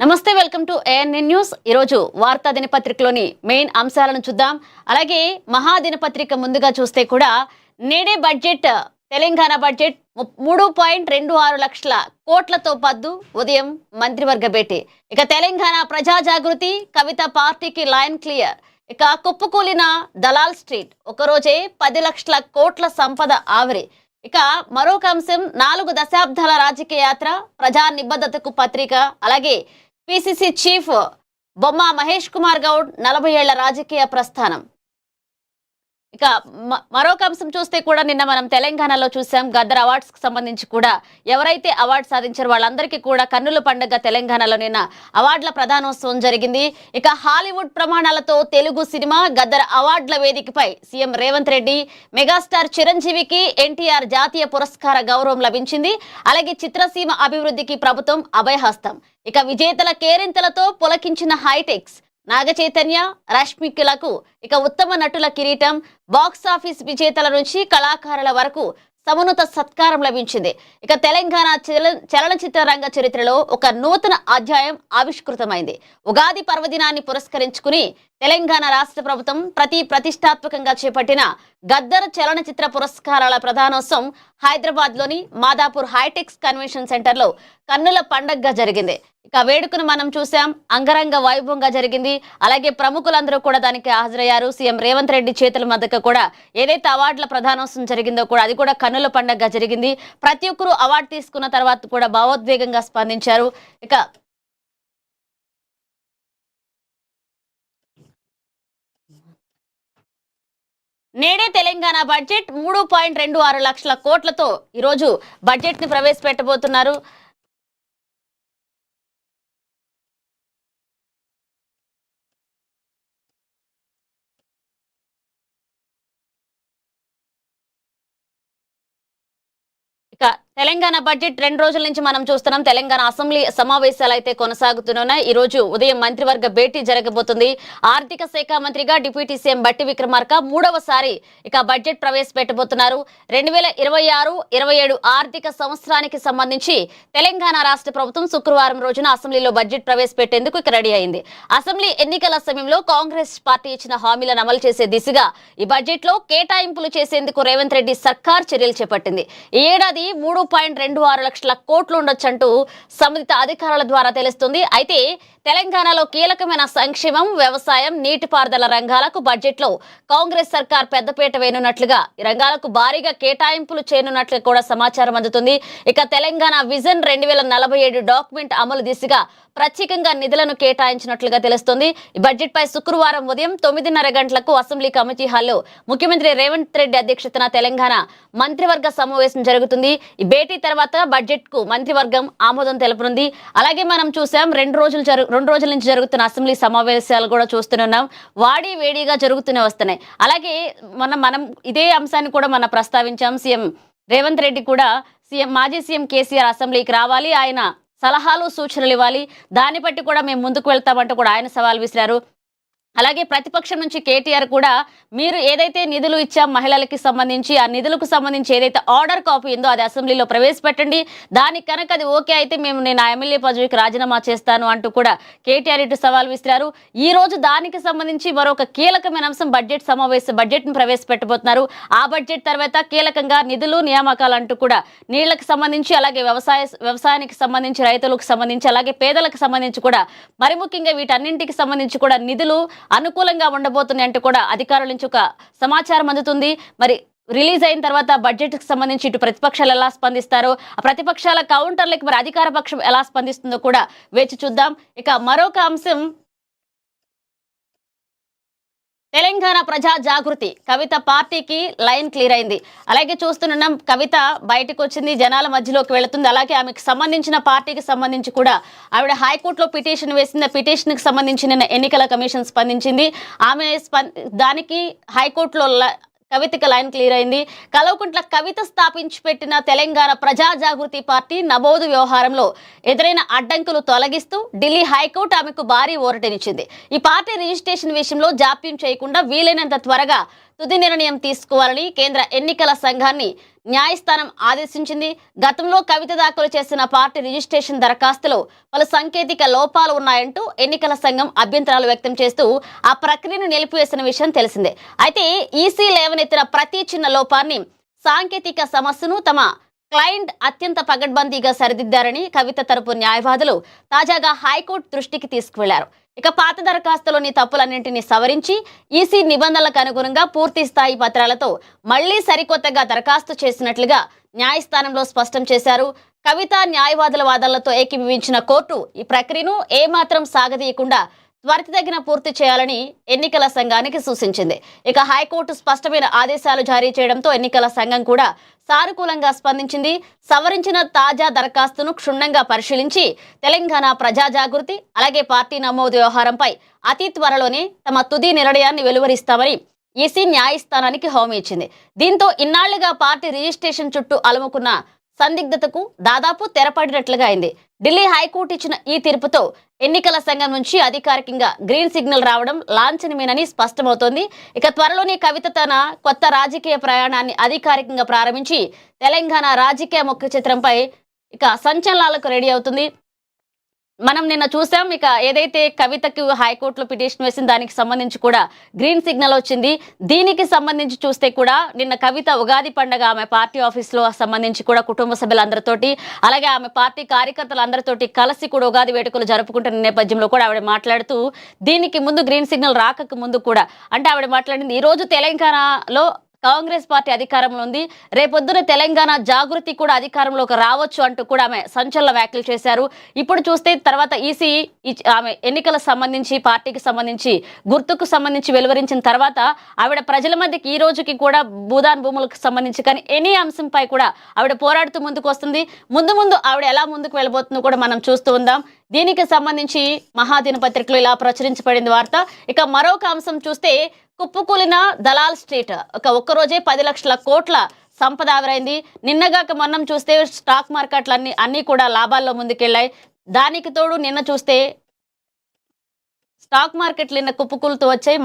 నమస్తే, welcome to ANN news. ఈరోజు వార్తా దినపత్రికలోని మెయిన్ అంశాలను చూద్దాం. అలాగే మహా దినపత్రిక ముందుగా చూస్తే కూడా నేడే బడ్జెట్, తెలంగాణ బడ్జెట్ 3.26 లక్షల కోట్లతో పద్దు. ఉదయం మంత్రివర్గ భేటీ. ఇక తెలంగాణ ప్రజా జాగృతి, కవిత పార్టీకి లైన్ క్లియర్. ఇక కుప్పకూలిన దలాల్ స్ట్రీట్, ఒకరోజే 10 లక్షల కోట్ల సంపద ఆవిరి. ఇక మరొక అంశం, 4 దశాబ్దాల రాజకీయ యాత్ర, ప్రజా నిబద్ధతకు పత్రిక. అలాగే పిసిసి చీఫ్ బొమ్మ మహేష్ కుమార్ గౌడ్ 40 ఏళ్ల రాజకీయ ప్రస్థానం. ఇక మరొక అంశం చూస్తే కూడా నిన్న మనం తెలంగాణలో చూసాం. గద్దర్ అవార్డ్స్ కి సంబంధించి కూడా ఎవరైతే అవార్డు సాధించారో వాళ్ళందరికీ కూడా కన్నుల పండుగ తెలంగాణలో నిన్న అవార్డుల ప్రధానోత్సవం జరిగింది. ఇక హాలీవుడ్ ప్రమాణాలతో తెలుగు సినిమా గద్దర్ అవార్డుల వేదికపై సీఎం రేవంత్ రెడ్డి, మెగాస్టార్ చిరంజీవికి ఎన్టీఆర్ జాతీయ పురస్కార గౌరవం లభించింది. అలాగే చిత్రసీమ అభివృద్ధికి ప్రభుత్వం అభయహస్తం. ఇక విజేతల కేరింతలతో పులకించిన హైటెక్స్, నాగ చైతన్య, రష్మికలకు ఇక ఉత్తమ నటుల కిరీటం. బాక్సాఫీస్ విజేతల నుంచి కళాకారుల వరకు సమున్నత సత్కారం లభించింది. ఇక తెలంగాణ చలనచిత్ర రంగ చరిత్రలో ఒక నూతన అధ్యాయం ఆవిష్కృతమైంది. ఉగాది పర్వదినాన్ని పురస్కరించుకుని తెలంగాణ రాష్ట్ర ప్రభుత్వం ప్రతిష్టాత్మకంగా చేపట్టిన గద్దర్ చలనచిత్ర పురస్కారాల ప్రధానోత్సవం హైదరాబాద్ లోని మాదాపూర్ హైటెక్స్ కన్వెన్షన్ సెంటర్ లో కన్నుల పండగగా జరిగింది. ఇక వేడుకను మనం చూసాం, అంగరంగ వైభవంగా జరిగింది. అలాగే ప్రముఖులందరూ కూడా దానికి హాజరయ్యారు. సీఎం రేవంత్ రెడ్డి చేతుల మధ్యకు కూడా ఏదైతే అవార్డుల ప్రధానోత్సవం జరిగిందో కూడా అది కూడా కన్నుల పండగగా జరిగింది. ప్రతి ఒక్కరూ అవార్డు తీసుకున్న తర్వాత కూడా భావోద్వేగంగా స్పందించారు. ఇక నేడే తెలంగాణ బడ్జెట్ 3.26 లక్షల కోట్లతో ఈరోజు బడ్జెట్ ని ప్రవేశపెట్టబోతున్నారు. ఇక తెలంగాణ బడ్జెట్ 2 రోజుల నుంచి మనం చూస్తున్నాం. తెలంగాణ అసెంబ్లీ సమావేశాలు అయితే కొనసాగుతున్నాయి. ఈ రోజు ఉదయం మంత్రివర్గ భేటీ జరగబోతుంది. ఆర్థిక శాఖ మంత్రిగా డిప్యూటీ సీఎం బట్టి విక్రమార్క మూడవసారి ఇక బడ్జెట్ ప్రవేశపెట్టబోతున్నారు. 2026-27 ఆర్థిక సంవత్సరానికి సంబంధించి తెలంగాణ రాష్ట్ర ప్రభుత్వం శుక్రవారం రోజున అసెంబ్లీలో బడ్జెట్ ప్రవేశపెట్టేందుకు ఇక రెడీ అయింది. అసెంబ్లీ ఎన్నికల సమయంలో కాంగ్రెస్ పార్టీ ఇచ్చిన హామీలను అమలు చేసే దిశగా ఈ బడ్జెట్ లో కేటాయింపులు చేసేందుకు రేవంత్ రెడ్డి సర్కార్ చర్యలు చేపట్టింది. ఈ ఏడాది 3.26 లక్షల కోట్లు ఉండొచ్చంటూ సంబంధిత అధికారుల ద్వారా తెలుస్తుంది. అయితే తెలంగాణలో కీలకమైన సంక్షేమం, వ్యవసాయం, నీటిపారుదల రంగాలకు బడ్జెట్ లో కాంగ్రెస్ సర్కార్ పెద్దపీట వేయనున్నట్లుగా ఈ రంగాలకు భారీగా కేటాయింపులు చేయనున్నట్లు కూడా సమాచారం అందుతుంది. ఇక తెలంగాణ విజన్ 2047 డాక్యుమెంట్ అమలు దిశగా ప్రత్యేకంగా నిధులను కేటాయించినట్లుగా తెలుస్తుంది. ఈ బడ్జెట్ పై శుక్రవారం ఉదయం 9:30 గంటలకు అసెంబ్లీ కమిటీ హాల్లో ముఖ్యమంత్రి రేవంత్ రెడ్డి అధ్యక్షతన తెలంగాణ మంత్రివర్గ సమావేశం జరుగుతుంది. ఈ భేటీ తర్వాత బడ్జెట్ కు మంత్రివర్గం ఆమోదం తెలుపనుంది. అలాగే మనం చూసాం, 2 రోజుల నుంచి జరుగుతున్న అసెంబ్లీ సమావేశాలు కూడా చూస్తున్నాం. వాడి వేడిగా జరుగుతూనే వస్తున్నాయి. అలాగే మనం ఇదే అంశాన్ని కూడా మనం ప్రస్తావించాం. సీఎం రేవంత్ రెడ్డి కూడా మాజీ సీఎం కేసీఆర్ అసెంబ్లీకి రావాలి, ఆయన సలహాలు సూచనలు ఇవ్వాలి, దాన్ని బట్టి కూడా మేము ముందుకు వెళ్తామంటూ కూడా ఆయన సవాల్ విసిరారు. అలాగే ప్రతిపక్షం నుంచి కేటీఆర్ కూడా మీరు ఏదైతే నిధులు ఇచ్చాం మహిళలకి సంబంధించి, ఆ నిధులకు సంబంధించి ఏదైతే ఆర్డర్ కాపీ ఉందో అది అసెంబ్లీలో ప్రవేశపెట్టండి, దానికి కనుక అది ఓకే అయితే నేను ఆ ఎమ్మెల్యే పదవికి రాజీనామా చేస్తాను అంటూ కూడా కేటీఆర్ ఇటు సవాల్ విసిరారు. ఈ రోజు దానికి సంబంధించి మరొక కీలకమైన అంశం బడ్జెట్ ను ప్రవేశపెట్టబోతున్నారు. ఆ బడ్జెట్ తర్వాత కీలకంగా నిధులు, నియామకాలు అంటూ కూడా నీళ్లకు సంబంధించి, అలాగే వ్యవసాయానికి సంబంధించి, రైతులకు సంబంధించి, అలాగే పేదలకు సంబంధించి కూడా మరి ముఖ్యంగా వీటన్నింటికి సంబంధించి కూడా నిధులు అనుకూలంగా ఉండబోతున్నాయి అంటూ కూడా అధికారుల నుంచి ఒక సమాచారం అందుతుంది. మరి రిలీజ్ అయిన తర్వాత బడ్జెట్ కి సంబంధించి ఇటు ప్రతిపక్షాలు ఎలా స్పందిస్తారో, ఆ ప్రతిపక్షాల కౌంటర్లకు మరి అధికార పక్షం ఎలా స్పందిస్తుందో కూడా వేచి చూద్దాం. ఇక మరొక అంశం, తెలంగాణ ప్రజా జాగృతి, కవిత పార్టీకి లైన్ క్లియర్ అయింది. అలాగే చూస్తున్నాం, కవిత బయటకు వచ్చింది, జనాల మధ్యలోకి వెళుతుంది. అలాగే ఆమెకు సంబంధించిన పార్టీకి సంబంధించి కూడా ఆవిడ హైకోర్టులో పిటిషన్ వేసింది. పిటిషన్ కి సంబంధించి నిన్న ఎన్నికల కమిషన్ స్పందించింది. ఆమె దానికి హైకోర్టులో కవితకి లైన్ క్లియర్ అయింది. కల్వకుంట్ల కవిత స్థాపించి పెట్టిన తెలంగాణ ప్రజా జాగృతి పార్టీ నమోదు వ్యవహారంలో ఎదురైన అడ్డంకులు తొలగిస్తూ ఢిల్లీ హైకోర్టు ఆమెకు భారీ ఊరటనిచ్చింది. ఈ పార్టీ రిజిస్ట్రేషన్ విషయంలో జాప్యం చేయకుండా వీలైనంత త్వరగా తుది నిర్ణయం తీసుకోవాలని కేంద్ర ఎన్నికల సంఘాన్ని న్యాయస్థానం ఆదేశించింది. గతంలో కవిత దాఖలు చేసిన పార్టీ రిజిస్ట్రేషన్ దరఖాస్తులో పలు సాంకేతిక లోపాలు ఉన్నాయంటూ ఎన్నికల సంఘం అభ్యంతరాలు వ్యక్తం చేస్తూ ఆ ప్రక్రియను నిలిపివేసిన విషయం తెలిసిందే. అయితే ఈసీ లేవనెత్తిన ప్రతి చిన్న లోపాన్ని, సాంకేతిక సమస్యను తమ క్లయింట్ అత్యంత పగడ్బందీగా సరిదిద్దారని కవిత తరపు న్యాయవాదులు తాజాగా హైకోర్టు దృష్టికి తీసుకువెళ్లారు. ఇక పాత దరఖాస్తులోని తప్పులన్నింటినీ సవరించి ఈసీ నిబంధనలకు అనుగుణంగా పూర్తి స్థాయి పత్రాలతో మళ్లీ సరికొత్తగా దరఖాస్తు చేసినట్లుగా న్యాయస్థానంలో స్పష్టం చేశారు. కవిత న్యాయవాదుల వాదనలతో ఏకీభవించిన కోర్టు ఈ ప్రక్రియను ఏమాత్రం సాగదీయకుండా త్వరితగిన పూర్తి చేయాలని ఎన్నికల సంఘానికి సూచించింది. ఇక హైకోర్టు స్పష్టమైన ఆదేశాలు జారీ చేయడంతో ఎన్నికల సంఘం కూడా సానుకూలంగా స్పందించింది. సవరించిన తాజా దరఖాస్తును క్షుణ్ణంగా పరిశీలించి తెలంగాణ ప్రజా జాగృతి అలాగే పార్టీ నమోదు వ్యవహారంపై అతి త్వరలోనే తమ తుది నిర్ణయాన్ని వెలువరిస్తామని ఈసీ న్యాయస్థానానికి హామీ ఇచ్చింది. దీంతో ఇన్నాళ్లుగా పార్టీ రిజిస్ట్రేషన్ చుట్టూ అలుముకున్న సందిగ్ధతకు దాదాపు తెరపడినట్లుగా అయింది. ఢిల్లీ హైకోర్టు ఇచ్చిన ఈ తీర్పుతో ఎన్నికల సంఘం నుంచి అధికారికంగా గ్రీన్ సిగ్నల్ రావడం లాంఛనమేనని స్పష్టమవుతోంది. ఇక త్వరలోనే కవిత తన కొత్త రాజకీయ ప్రయాణాన్ని అధికారికంగా ప్రారంభించి తెలంగాణ రాజకీయ ముఖ చిత్రంపై ఇక సంచలనాలకు రెడీ అవుతుంది. మనం నిన్న చూసాం. ఇక ఏదైతే కవితకు హైకోర్టులో పిటిషన్ వేసింది దానికి సంబంధించి కూడా గ్రీన్ సిగ్నల్ వచ్చింది. దీనికి సంబంధించి చూస్తే కూడా నిన్న కవిత ఉగాది పండుగ ఆమె పార్టీ ఆఫీస్లో సంబంధించి కూడా కుటుంబ సభ్యులందరితోటి అలాగే ఆమె పార్టీ కార్యకర్తలందరితోటి కలిసి కూడా ఉగాది వేడుకలు జరుపుకుంటున్న నేపథ్యంలో కూడా ఆవిడ మాట్లాడుతూ దీనికి ముందు గ్రీన్ సిగ్నల్ రాకకు ముందు కూడా అంటే ఆవిడ మాట్లాడింది, ఈ రోజు తెలంగాణలో కాంగ్రెస్ పార్టీ అధికారంలో ఉంది, రేపొద్దున తెలంగాణ జాగృతి కూడా అధికారంలోకి రావచ్చు అంటూ కూడా ఆమె సంచలన వ్యాఖ్యలు చేశారు. ఇప్పుడు చూస్తే తర్వాత ఈసీ ఆమె ఎన్నికల సంబంధించి పార్టీకి సంబంధించి గుర్తుకు సంబంధించి వెలువరించిన తర్వాత ఆవిడ ప్రజల మధ్యకి ఈ రోజుకి కూడా భూదాన్ భూములకు సంబంధించి కానీ ఎనీ అంశంపై కూడా ఆవిడ పోరాడుతూ ముందుకు వస్తుంది. ముందు ఆవిడ ఎలా ముందుకు వెళ్ళబోతుందో కూడా మనం చూస్తూ ఉందాం. దీనికి సంబంధించి మహాదినపత్రికలో ఇలా ప్రచురించబడింది వార్త. ఇక మరొక అంశం చూస్తే కుప్పకూలిన దలాల్ స్ట్రీట్ ఒక్కరోజే 10 లక్షల కోట్ల సంపద ఆవిరైంది. నిన్నగాక మొన్నం చూస్తే స్టాక్ మార్కెట్లు అన్ని కూడా లాభాల్లో ముందుకెళ్లాయి. దానికి తోడు నిన్న చూస్తే స్టాక్ మార్కెట్లు నిన్న కుప్పకూలుతూ వచ్చాయి.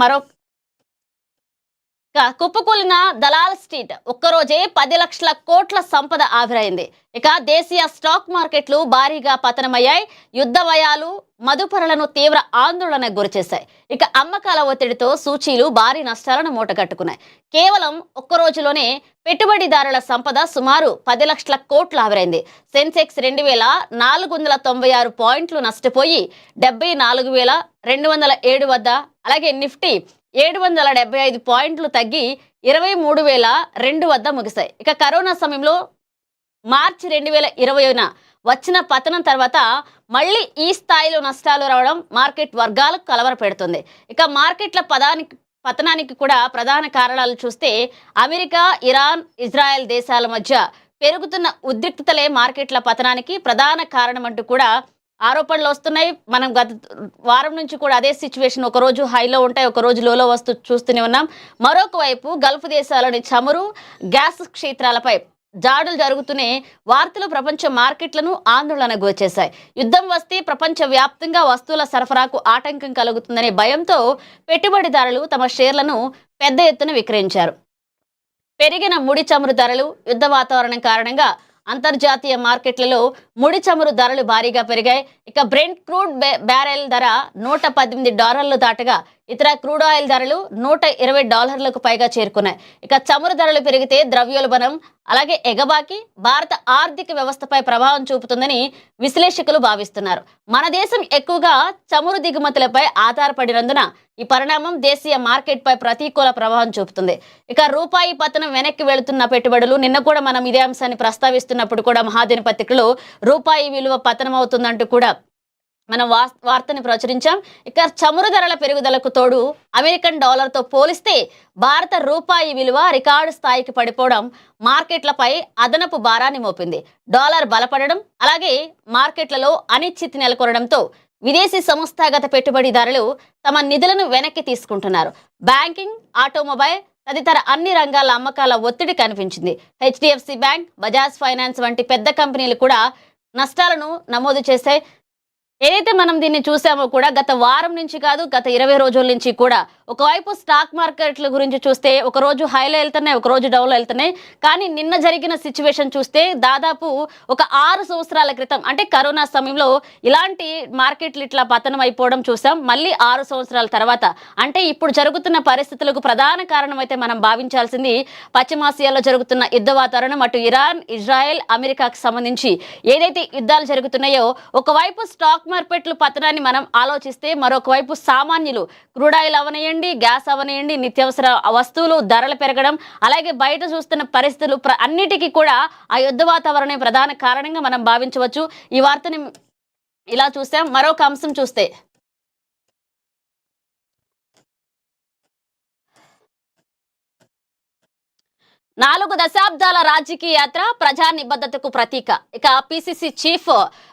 కుప్పకూలిన దలాల్ స్ట్రీట్ ఒక్కరోజే 10 లక్షల కోట్ల సంపద ఆవిరైంది. ఇక దేశీయ స్టాక్ మార్కెట్లు భారీగా పతనమయ్యాయి. యుద్ధ భయాలు మదుపరులను తీవ్ర ఆందోళనకు గురిచేశాయి. ఇక అమ్మకాల ఒత్తిడితో సూచీలు భారీ నష్టాలను మూటగట్టుకున్నాయి. కేవలం ఒక్కరోజులోనే పెట్టుబడిదారుల సంపద సుమారు 10 లక్షల కోట్లు ఆవిరైంది. సెన్సెక్స్ 2496 పాయింట్లు నష్టపోయి 74,207 వద్ద, అలాగే నిఫ్టీ 775 పాయింట్లు తగ్గి 23,002 వద్ద ముగిశాయి. ఇక కరోనా సమయంలో మార్చి 2020న వచ్చిన పతనం తర్వాత మళ్ళీ ఈ స్థాయిలో నష్టాలు రావడం మార్కెట్ వర్గాలకు కలవరపెడుతుంది. ఇక మార్కెట్ల పతనానికి కూడా ప్రధాన కారణాలు చూస్తే అమెరికా, ఇరాన్, ఇజ్రాయెల్ దేశాల మధ్య పెరుగుతున్న ఉద్రిక్తతలే మార్కెట్ల పతనానికి ప్రధాన కారణం అంటూ కూడా ఆరోపణలు వస్తున్నాయి. మనం గత వారం నుంచి కూడా అదే సిచ్యువేషన్, ఒక రోజు హైలో ఉంటాయి, ఒక రోజు లోలో వస్తూ చూస్తూనే ఉన్నాం. మరొక వైపు గల్ఫ్ దేశాలని చమురు, గ్యాస్ క్షేత్రాలపై జాడులు జరుగుతూనే వార్తలు ప్రపంచ మార్కెట్లను ఆందోళనకు వచ్చేశాయి. యుద్ధం వస్తే ప్రపంచ వ్యాప్తంగా వస్తువుల సరఫరాకు ఆటంకం కలుగుతుందనే భయంతో పెట్టుబడిదారులు తమ షేర్లను పెద్ద ఎత్తున విక్రయించారు. పెరిగిన ముడి చమురు ధరలు, యుద్ధ వాతావరణం కారణంగా అంతర్జాతీయ మార్కెట్లలో ముడి చమురు ధరలు భారీగా పెరిగాయి. ఇక బ్రెంట్ క్రూడ్ బ్యారెల్ ధర $118 దాటగా ఇతర క్రూడ్ ఆయిల్ ధరలు $120లకు పైగా చేరుకున్నాయి. ఇక చమురు ధరలు పెరిగితే ద్రవ్యోల్బణం అలాగే ఎగబాకి భారత ఆర్థిక వ్యవస్థపై ప్రభావం చూపుతుందని విశ్లేషకులు భావిస్తున్నారు. మన దేశం ఎక్కువగా చమురు దిగుమతులపై ఆధారపడినందున ఈ పరిణామం దేశీయ మార్కెట్ పై ప్రతికూల ప్రభావం చూపుతుంది. ఇక రూపాయి పతనం వెనక్కి వెళుతున్న పెట్టుబడులు, నిన్న కూడా మనం ఇదే అంశాన్ని ప్రస్తావిస్తున్నప్పుడు కూడా మహాదినపత్రికలో రూపాయి విలువ పతనం అవుతుందంటూ కూడా మనం వార్తని ప్రచురించాం. ఇక చమురు ధరల పెరుగుదలకు తోడు అమెరికన్ డాలర్తో పోలిస్తే భారత రూపాయి విలువ రికార్డు స్థాయికి పడిపోవడం మార్కెట్లపై అదనపు భారాన్ని మోపింది. డాలర్ బలపడడం అలాగే మార్కెట్లలో అనిశ్చితి నెలకొనడంతో విదేశీ సంస్థాగత పెట్టుబడిదారులు తమ నిధులను వెనక్కి తీసుకుంటున్నారు. బ్యాంకింగ్, ఆటోమొబైల్ తదితర అన్ని రంగాల అమ్మకాల ఒత్తిడి కనిపించింది. హెచ్డిఎఫ్సి బ్యాంక్, బజాజ్ ఫైనాన్స్ వంటి పెద్ద కంపెనీలు కూడా నష్టాలను నమోదు చేశాయి. ఏదైతే మనం దీన్ని చూసామో కూడా గత వారం నుంచి కాదు, గత 20 రోజుల నుంచి కూడా ఒకవైపు స్టాక్ మార్కెట్ల గురించి చూస్తే ఒకరోజు హైలో వెళ్తున్నాయి, ఒకరోజు డౌన్లో వెళ్తున్నాయి. కానీ నిన్న జరిగిన సిచ్యువేషన్ చూస్తే దాదాపు ఒక 6 సంవత్సరాల క్రితం అంటే కరోనా సమయంలో ఇలాంటి మార్కెట్లు ఇట్లా పతనం అయిపోవడం చూసాం. మళ్ళీ 6 సంవత్సరాల తర్వాత అంటే ఇప్పుడు జరుగుతున్న పరిస్థితులకు ప్రధాన కారణం అయితే మనం భావించాల్సింది పశ్చిమాసియాలో జరుగుతున్న యుద్ధ వాతావరణం. అటు ఇరాన్, ఇజ్రాయెల్, అమెరికాకు సంబంధించి ఏదైతే యుద్ధాలు జరుగుతున్నాయో ఒకవైపు స్టాక్ మార్కెట్లు పతనాన్ని మనం ఆలోచిస్తే మరొక వైపు సామాన్యులు క్రూడ్ ఆయిల్ అవనియండి, గ్యాస్ అవనియండి, నిత్యావసర వస్తువులు ధరలు పెరగడం, అలాగే బయట చూస్తున్న పరిస్థితులు అన్నిటికీ కూడా ఆ యుద్ధ వాతావరణం ప్రధాన కారణంగా మనం భావించవచ్చు. ఈ వార్తని ఇలా చూసాం. మరొక అంశం చూస్తే 4 దశాబ్దాల రాజకీయ యాత్ర ప్రజా నిబద్ధతకు ప్రతీక. ఇక పిసిసి చీఫ్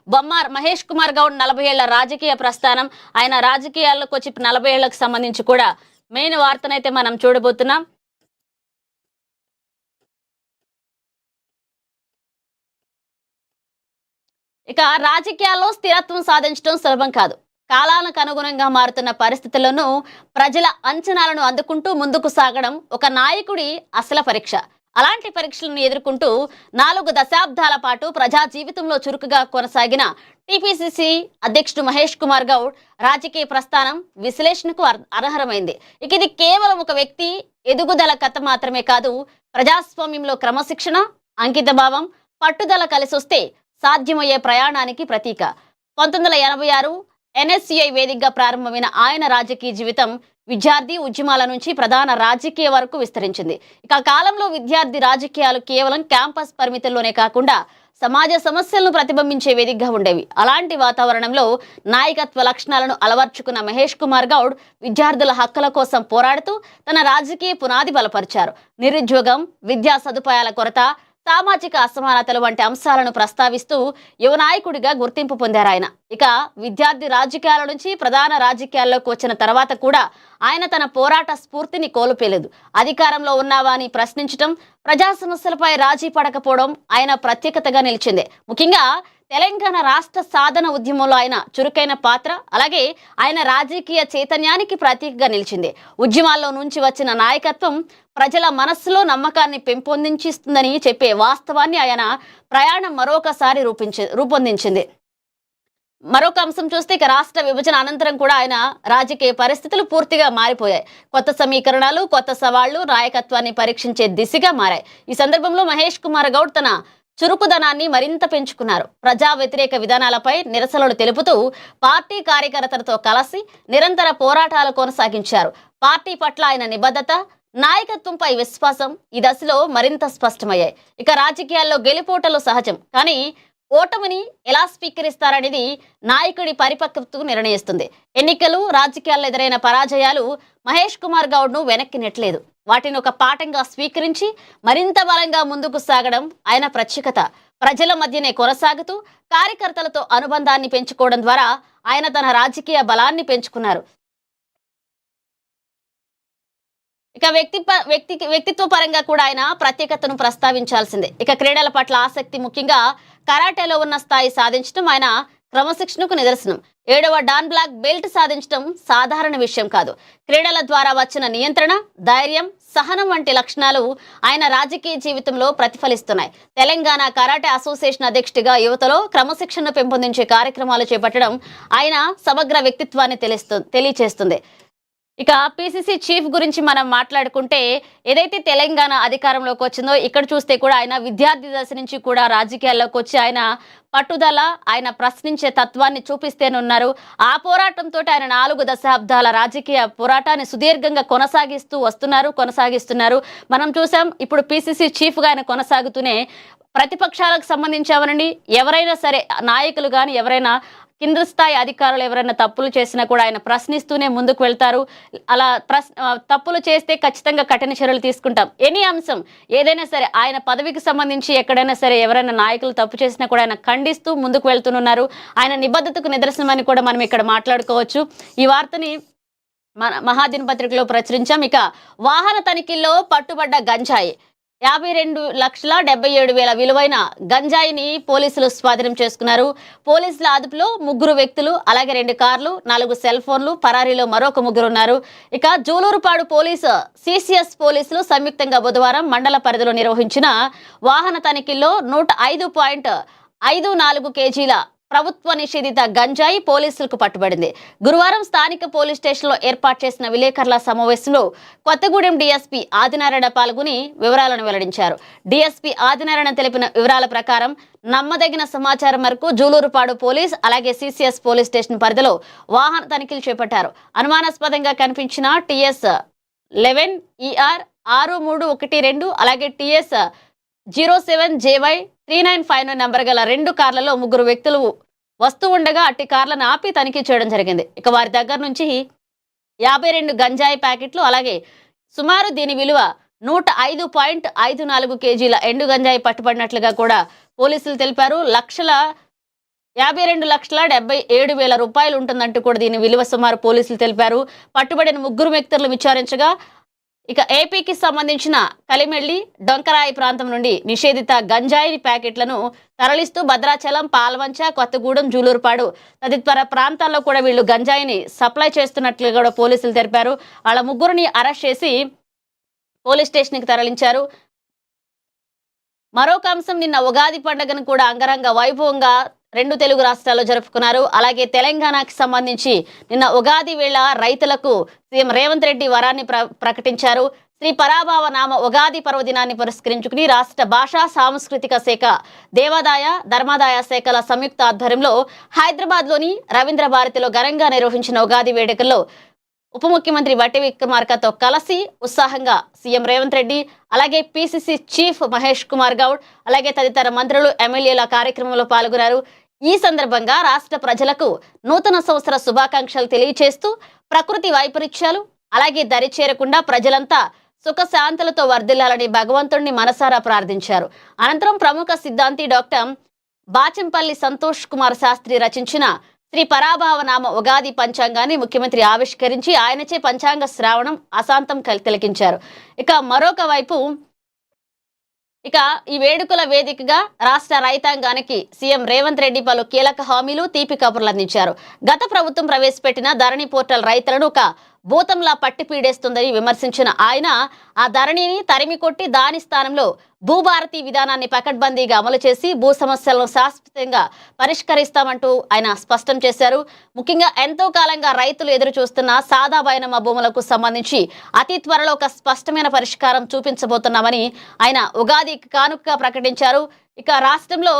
బొమ్మార్ మహేష్ కుమార్ గౌడ్ 40 ఏళ్ల రాజకీయ ప్రస్థానం. ఆయన రాజకీయాల్లోకి వచ్చి 40 ఏళ్లకు సంబంధించి కూడా మెయిన్ వార్తనైతే మనం చూడబోతున్నాం. ఇక రాజకీయాల్లో స్థిరత్వం సాధించడం సులభం కాదు. కాలానికి అనుగుణంగా మారుతున్న పరిస్థితులను ప్రజల అంచనాలను అందుకుంటూ ముందుకు సాగడం ఒక నాయకుడి అసలు పరీక్ష. అలాంటి పరీక్షలను ఎదుర్కొంటూ 4 దశాబ్దాల పాటు ప్రజా జీవితంలో చురుకుగా కొనసాగిన టిపిసిసి అధ్యక్షుడు మహేష్ కుమార్ గౌడ్ రాజకీయ ప్రస్థానం విశ్లేషణకు అర్హమైంది. ఇక ఇది కేవలం ఒక వ్యక్తి ఎదుగుదల కథ మాత్రమే కాదు, ప్రజాస్వామ్యంలో క్రమశిక్షణ, అంకితభావం, పట్టుదల కలిసొస్తే సాధ్యమయ్యే ప్రయాణానికి ప్రతీక. 1986 ఎన్ఎస్యుఐ వేదికగా ప్రారంభమైన ఆయన రాజకీయ జీవితం విద్యార్థి ఉద్యమాల నుంచి ప్రధాన రాజకీయ వరకు విస్తరించింది. ఇక కాలంలో విద్యార్థి రాజకీయాలు కేవలం క్యాంపస్ పరిమితుల్లోనే కాకుండా సమాజ సమస్యలను ప్రతిబింబించే వేదికగా ఉండేవి. అలాంటి వాతావరణంలో నాయకత్వ లక్షణాలను అలవర్చుకున్న మహేష్ కుమార్ గౌడ్ విద్యార్థుల హక్కుల కోసం పోరాడుతూ తన రాజకీయ పునాది బలపరిచారు. నిరుద్యోగం, విద్యా సదుపాయాల కొరత, సామాజిక అసమానతలు వంటి అంశాలను ప్రస్తావిస్తూ యువ నాయకుడిగా గుర్తింపు పొందారు ఆయన. ఇక విద్యార్థి రాజకీయాల నుంచి ప్రధాన రాజకీయాల్లోకి వచ్చిన తర్వాత కూడా ఆయన తన పోరాట స్ఫూర్తిని కోల్పోలేదు. అధికారంలో ఉన్నావా అని ప్రశ్నించడం, ప్రజా సమస్యలపై రాజీ పడకపోవడం ఆయన ప్రత్యేకతగా నిలిచింది. ముఖ్యంగా తెలంగాణ రాష్ట్ర సాధన ఉద్యమంలో ఆయన చురుకైన పాత్ర, అలాగే ఆయన రాజకీయ చైతన్యానికి ప్రతీకగా నిలిచింది. ఉద్యమాల్లో నుంచి వచ్చిన నాయకత్వం ప్రజల మనస్సులో నమ్మకాన్ని పెంపొందించిస్తుందని చెప్పే వాస్తవాన్ని ఆయన ప్రయాణం మరొకసారి రూపొందించింది. మరొక అంశం చూస్తే ఇక రాష్ట్ర విభజన అనంతరం కూడా ఆయన రాజకీయ పరిస్థితులు పూర్తిగా మారిపోయాయి. కొత్త సమీకరణాలు, కొత్త సవాళ్లు నాయకత్వాన్ని పరీక్షించే దిశగా మారాయి. ఈ సందర్భంలో మహేష్ కుమార్ గౌడ్ తన చురుకుదనాన్ని మరింత పెంచుకున్నారు. ప్రజా వ్యతిరేక విధానాలపై నిరసనలు తెలుపుతూ పార్టీ కార్యకర్తలతో కలిసి నిరంతర పోరాటాలు కొనసాగించారు. పార్టీ పట్ల ఆయన నిబద్ధత, నాయకత్వంపై విశ్వాసం ఈ దశలో మరింత స్పష్టమయ్యాయి. ఇక రాజకీయాల్లో గెలుపోటలు సహజం, కానీ ఓటమిని ఎలా స్వీకరిస్తారనేది నాయకుడి పరిపక్వతను నిర్ణయిస్తుంది. ఎన్నికలు, రాజకీయాల్లో ఎదురైన పరాజయాలు మహేష్ కుమార్ గౌడ్ను వెనక్కి నెట్టలేదు. వాటిని ఒక పాఠంగా స్వీకరించి మరింత బలంగా ముందుకు సాగడం ఆయన ప్రత్యేకత. ప్రజల మధ్యనే కొనసాగుతూ కార్యకర్తలతో అనుబంధాన్ని పెంచుకోవడం ద్వారా ఆయన తన రాజకీయ బలాన్ని పెంచుకున్నారు. ఇక వ్యక్తిత్వ పరంగా కూడా ఆయన ప్రత్యేకతను ప్రస్తావించాల్సిందే. ఇక క్రీడల పట్ల ఆసక్తి, ముఖ్యంగా కరాటేలో ఉన్న స్థాయి సాధించడం ఆయన క్రమశిక్షణకు నిదర్శనం. 7వ డాన్ బ్లాక్ బెల్ట్ సాధించడం సాధారణ విషయం కాదు. క్రీడల ద్వారా వచ్చిన నియంత్రణ, ధైర్యం, సహనం వంటి లక్షణాలు ఆయన రాజకీయ జీవితంలో ప్రతిఫలిస్తున్నాయి. తెలంగాణ కరాటే అసోసియేషన్ అధ్యక్షుడిగా యువతలో క్రమశిక్షణను పెంపొందించే కార్యక్రమాలు చేపట్టడం ఆయన సమగ్ర వ్యక్తిత్వాన్ని తెలియచేస్తుంది. ఇక పిసిసి చీఫ్ గురించి మనం మాట్లాడుకుంటే ఏదైతే తెలంగాణ అధికారంలోకి వచ్చిందో ఇక్కడ చూస్తే కూడా ఆయన విద్యార్థి దశ నుంచి కూడా రాజకీయాల్లోకి వచ్చి ఆయన పట్టుదల, ఆయన ప్రశ్నించే తత్వాన్ని చూపిస్తేనున్నారు. ఆ పోరాటంతో ఆయన 4 దశాబ్దాల రాజకీయ పోరాటాన్ని సుదీర్ఘంగా కొనసాగిస్తున్నారు. మనం చూసాం ఇప్పుడు పిసిసి చీఫ్గా ఆయన కొనసాగుతూనే ప్రతిపక్షాలకు సంబంధించి ఎవరైనా సరే నాయకులు కానీ ఎవరైనా కింద స్థాయి అధికారులు ఎవరైనా తప్పులు చేసినా కూడా ఆయన ప్రశ్నిస్తూనే ముందుకు వెళ్తారు. అలా తప్పులు చేస్తే ఖచ్చితంగా కఠిన చర్యలు తీసుకుంటాం. ఎనీ అంశం ఏదైనా సరే ఆయన పదవికి సంబంధించి ఎక్కడైనా సరే ఎవరైనా నాయకులు తప్పు చేసినా కూడా ఆయన ఖండిస్తూ ముందుకు వెళ్తున్నారు. ఆయన నిబద్ధతకు నిదర్శనమని కూడా మనం ఇక్కడ మాట్లాడుకోవచ్చు. ఈ వార్తని మహాదిన పత్రికలో ప్రచురించాం. ఇక వాహన తనిఖీల్లో పట్టుబడ్డ గంజాయి. 52,77,000 విలువైన గంజాయిని పోలీసులు స్వాధీనం చేసుకున్నారు. పోలీసుల అదుపులో 3 వ్యక్తులు, అలాగే 2 కార్లు, 4 సెల్ ఫోన్లు, పరారీలో మరొక 3 ఉన్నారు. ఇక జూలూరుపాడు పోలీసు సిసిఎస్ పోలీసులు సంయుక్తంగా బుధవారం మండల పరిధిలో నిర్వహించిన వాహన తనిఖీల్లో 105.54 కేజీల ప్రభుత్వ నిషేధిత గంజాయి పోలీసులకు పట్టుబడింది. గురువారం స్థానిక పోలీస్ స్టేషన్లో ఏర్పాటు చేసిన విలేకరుల సమావేశంలో కొత్తగూడెం డీఎస్పీ ఆదినారాయణ పాల్గొని వివరాలను వెల్లడించారు. డీఎస్పీ ఆదినారాయణ తెలిపిన వివరాల ప్రకారం నమ్మదగిన సమాచారం మేరకు జూలూరుపాడు పోలీస్ అలాగే సిసిఎస్ పోలీస్ స్టేషన్ పరిధిలో వాహన తనిఖీలు చేపట్టారు. అనుమానాస్పదంగా కనిపించిన టీఎస్ 11 ER 6312 అలాగే టీఎస్ 07JY 3959 నంబర్ గల 2 కార్లలో 3 వ్యక్తులు వస్తూ ఉండగా అట్టి కార్లను ఆపి తనిఖీ చేయడం జరిగింది. ఇక వారి దగ్గర నుంచి 52 గంజాయి ప్యాకెట్లు అలాగే సుమారు దీని విలువ 105.54 కేజీల ఎండు గంజాయి పట్టుబడినట్లుగా కూడా పోలీసులు తెలిపారు. 52,77,000 రూపాయలు ఉంటుందంటూ కూడా దీని విలువ సుమారు పోలీసులు తెలిపారు. పట్టుబడిన 3 వ్యక్తులను విచారించగా ఇక ఏపీకి సంబంధించిన కలిమెల్లి డొంకరాయి ప్రాంతం నుండి నిషేధిత గంజాయి ప్యాకెట్లను తరలిస్తూ భద్రాచలం, పాల్వంచ, కొత్తగూడెం, జూలూరుపాడు తదితర ప్రాంతాల్లో కూడా వీళ్ళు గంజాయిని సప్లై చేస్తున్నట్లు కూడా పోలీసులు తెలిపారు. వాళ్ళ 3 అరెస్ట్ చేసి పోలీస్ స్టేషన్కి తరలించారు. మరొక అంశం, నిన్న ఉగాది పండుగను కూడా అంగరంగ వైభవంగా 2 తెలుగు రాష్ట్రాల్లో జరుపుకున్నారు. అలాగే తెలంగాణకి సంబంధించి నిన్న ఉగాది వేళ రైతులకు సీఎం రేవంత్ రెడ్డి వరాన్ని ప్రకటించారు. శ్రీ పరాభావ నామ ఉగాది పర్వదినాన్ని పురస్కరించుకుని రాష్ట్ర భాషా సాంస్కృతిక శాఖ, దేవాదాయ ధర్మాదాయ శాఖల సంయుక్త ఆధ్వర్యంలో హైదరాబాద్లోని రవీంద్ర భారతిలో ఘనంగా నిర్వహించిన ఉగాది వేడుకల్లో ఉప ముఖ్యమంత్రి బట్టి విక్రమార్కతో కలిసి ఉత్సాహంగా సీఎం రేవంత్ రెడ్డి అలాగే పిసిసి చీఫ్ మహేష్ కుమార్ గౌడ్ అలాగే తదితర మంత్రులు, ఎమ్మెల్యేల కార్యక్రమంలో పాల్గొన్నారు. ఈ సందర్భంగా రాష్ట్ర ప్రజలకు నూతన సంవత్సర శుభాకాంక్షలు తెలియజేస్తూ ప్రకృతి వైపరీత్యాలు అలాగే దరి చేరకుండా ప్రజలంతా సుఖశాంతులతో వర్ధిల్లాలని భగవంతుడిని మనసారా ప్రార్థించారు. అనంతరం ప్రముఖ సిద్ధాంతి డాక్టర్ బాచంపల్లి సంతోష్ కుమార్ శాస్త్రి రచించిన శ్రీ పరాభావ నామ ఉగాది పంచాంగాన్ని ముఖ్యమంత్రి ఆవిష్కరించి ఆయనచే పంచాంగ శ్రావణం అశాంతం తిలకించారు. ఇక మరొక వైపు ఈ వేడుకల వేదికగా రాష్ట్ర రైతాంగానికి సీఎం రేవంత్ రెడ్డి పలు కీలక హామీలు, తీపి కబుర్లు అందించారు. గత ప్రభుత్వం ప్రవేశపెట్టిన ధరణి పోర్టల్ రైతులను ఒక భూతంలా పట్టి పీడేస్తుందని విమర్శించిన ఆయన ఆ ధరణిని తరిమి కొట్టి దాని స్థానంలో భూభారతి విధానాన్ని పకడ్బందీగా అమలు చేసి భూ సమస్యలను శాశ్వతంగా పరిష్కరిస్తామంటూ ఆయన స్పష్టం చేశారు. ముఖ్యంగా ఎంతో కాలంగా రైతులు ఎదురు చూస్తున్న సాదా బైనమా భూములకు సంబంధించి అతి త్వరలో ఒక స్పష్టమైన పరిష్కారం చూపించబోతున్నామని ఆయన ఉగాది కానుకగా ప్రకటించారు. ఇక రాష్ట్రంలో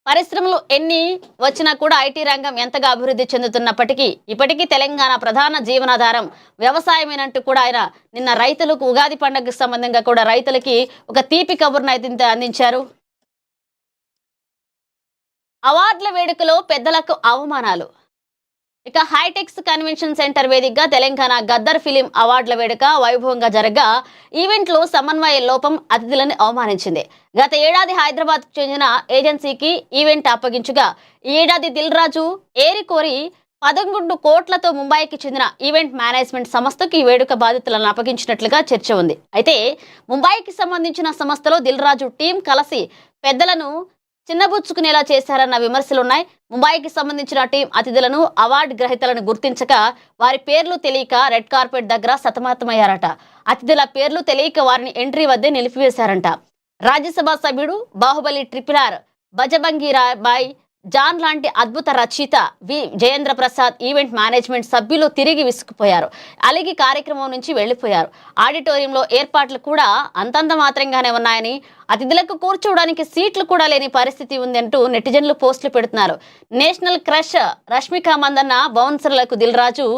పరిశ్రమలు ఎన్ని వచ్చినా కూడా ఐటీ రంగం ఎంతగా అభివృద్ధి చెందుతున్నప్పటికీ ఇప్పటికీ తెలంగాణ ప్రధాన జీవనాధారం వ్యవసాయమేనంటూ కూడా ఆయన నిన్న రైతులకు ఉగాది పండుగకు సంబంధంగా కూడా రైతులకి ఒక తీపి కబుర్ను అయితే అందించారు. అవార్డుల వేడుకలో పెద్దలకు అవమానాలు. ఇక హైటెక్స్ కన్వెన్షన్ సెంటర్ వేదికగా తెలంగాణ గద్దర్ ఫిలిం అవార్డుల వేడుక వైభవంగా జరగగా ఈవెంట్లో సమన్వయ లోపం అతిథులను అవమానించింది. గత ఏడాది హైదరాబాద్ కు చెందిన ఏజెన్సీకి ఈవెంట్ అప్పగించగా ఈ ఏడాది దిల్ రాజు ఏరికోరి 11 కోట్లతో ముంబైకి చెందిన ఈవెంట్ మేనేజ్మెంట్ సంస్థకు ఈ వేడుక బాధ్యతలను అప్పగించినట్లుగా చర్చ ఉంది. అయితే ముంబైకి సంబంధించిన సంస్థలో దిల్ రాజు టీం కలిసి పెద్దలను చిన్నబుచ్చుకునేలా చేశారన్న విమర్శలున్నాయి. ముంబైకి సంబంధించిన టీం అతిథులను, అవార్డు గ్రహీతలను గుర్తించక వారి పేర్లు తెలియక రెడ్ కార్పెట్ దగ్గర సతమతమయ్యారట. అతిథుల పేర్లు తెలియక వారిని ఎంట్రీ వద్దే నిలిపివేశారంట. రాజ్యసభ సభ్యుడు బాహుబలి RRR బజబంగి రాయ్ జాన్ లాంటి అద్భుత రచయిత వి జయేంద్ర ప్రసాద్ ఈవెంట్ మేనేజ్మెంట్ సభ్యులు తిరిగి విసుకుపోయారు. అలిగి కార్యక్రమం నుంచి వెళ్లిపోయారు. ఆడిటోరియంలో ఏర్పాట్లు కూడా అంతంత మాత్రంగానే ఉన్నాయని, అతిథులకు కూర్చోవడానికి సీట్లు కూడా లేని పరిస్థితి ఉందంటూ నెటిజన్లు పోస్టులు పెడుతున్నారు. నేషనల్ క్రష్ రష్మిక మందన్న బౌన్సర్లకు దిల్ రాజు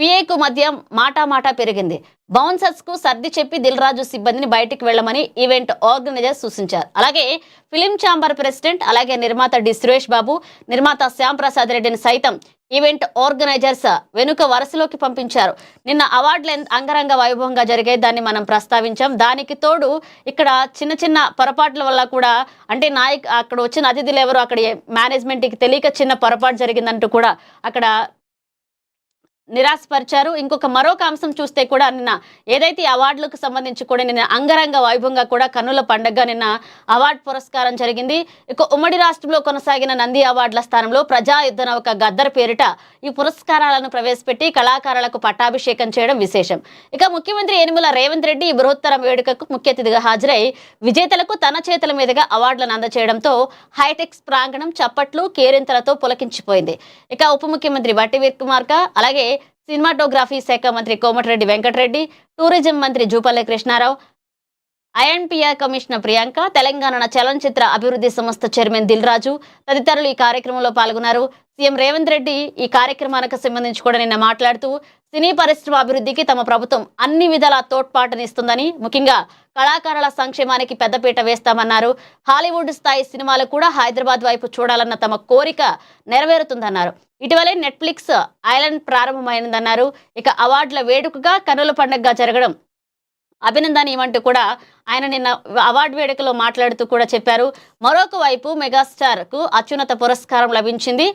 పిఏకు మధ్య మాటా పెరిగింది. బౌన్సర్స్ కు సర్ది చెప్పి దిల్ రాజు సిబ్బందిని బయటికి వెళ్లమని ఈవెంట్ ఆర్గనైజర్ సూచించారు. అలాగే ఫిలిం ఛాంబర్ ప్రెసిడెంట్ అలాగే నిర్మాత డి సురేష్ బాబు, నిర్మాత శ్యామ్ ప్రసాద్ రెడ్డిని సైతం ఈవెంట్ ఆర్గనైజర్స్ వెనుక వరుసలోకి పంపించారు. నిన్న అవార్డులు అంగరంగ వైభవంగా జరిగాయి, దాన్ని మనం ప్రస్తావించాం. దానికి తోడు ఇక్కడ చిన్న పొరపాట్ల వల్ల కూడా అంటే అక్కడ వచ్చిన అతిథులు ఎవరు అక్కడ మేనేజ్మెంట్కి తెలియక చిన్న పొరపాటు జరిగిందంటూ కూడా అక్కడ నిరాశపరిచారు. మరొక అంశం చూస్తే కూడా నిన్న ఏదైతే ఈ అవార్డులకు సంబంధించి కూడా నిన్న అంగరంగ వైభవంగా కూడా కన్నుల పండగగా నిన్న అవార్డు పురస్కారం జరిగింది. ఉమ్మడి రాష్ట్రంలో కొనసాగిన నంది అవార్డుల స్థానంలో ప్రజా యుద్ధ నౌక గద్దర్ పేరిట ఈ పురస్కారాలను ప్రవేశపెట్టి కళాకారులకు పట్టాభిషేకం చేయడం విశేషం. ముఖ్యమంత్రి యనమల రేవంత్ రెడ్డి ఈ బృహత్తర వేడుకకు ముఖ్య అతిథిగా హాజరై విజేతలకు తన చేతుల మీదుగా అవార్డులను అందజేయడంతో హైటెక్స్ ప్రాంగణం చప్పట్లు కేరింతలతో పులకించిపోయింది. ఉప ముఖ్యమంత్రి బట్టి విక్రమార్క, అలాగే సినిమాటోగ్రఫీ శాఖ మంత్రి కోమటిరెడ్డి వెంకటరెడ్డి, టూరిజం మంత్రి జూపల్లి కృష్ణారావు, ఐఎన్పిఆర్ కమిషనర్ ప్రియాంక, తెలంగాణ చలనచిత్ర అభివృద్ధి సంస్థ చైర్మన్ దిల్ రాజు తదితరులు ఈ కార్యక్రమంలో పాల్గొన్నారు. సీఎం రేవంత్ రెడ్డి ఈ కార్యక్రమానికి సంబంధించి కూడా నిన్న మాట్లాడుతూ సినీ పరిశ్రమ అభివృద్ధికి తమ ప్రభుత్వం అన్ని విధాల తోడ్పాటునిస్తుందని, ముఖ్యంగా కళాకారుల సంక్షేమానికి పెద్దపీట వేస్తామన్నారు. హాలీవుడ్ స్థాయి సినిమాలు కూడా హైదరాబాద్ వైపు చూడాలన్న తమ కోరిక నెరవేరుతుందన్నారు. ఇటీవలే నెట్ఫ్లిక్స్ ఐలాండ్ ప్రారంభమైందన్నారు. అవార్డుల వేడుకగా కన్నుల పండుగగా జరగడం అభినందనీయమంటూ కూడా ఆయన నిన్న అవార్డు వేడుకలో మాట్లాడుతూ కూడా చెప్పారు. మరొక వైపు మెగాస్టార్ కు అత్యున్నత పురస్కారం లభించింది.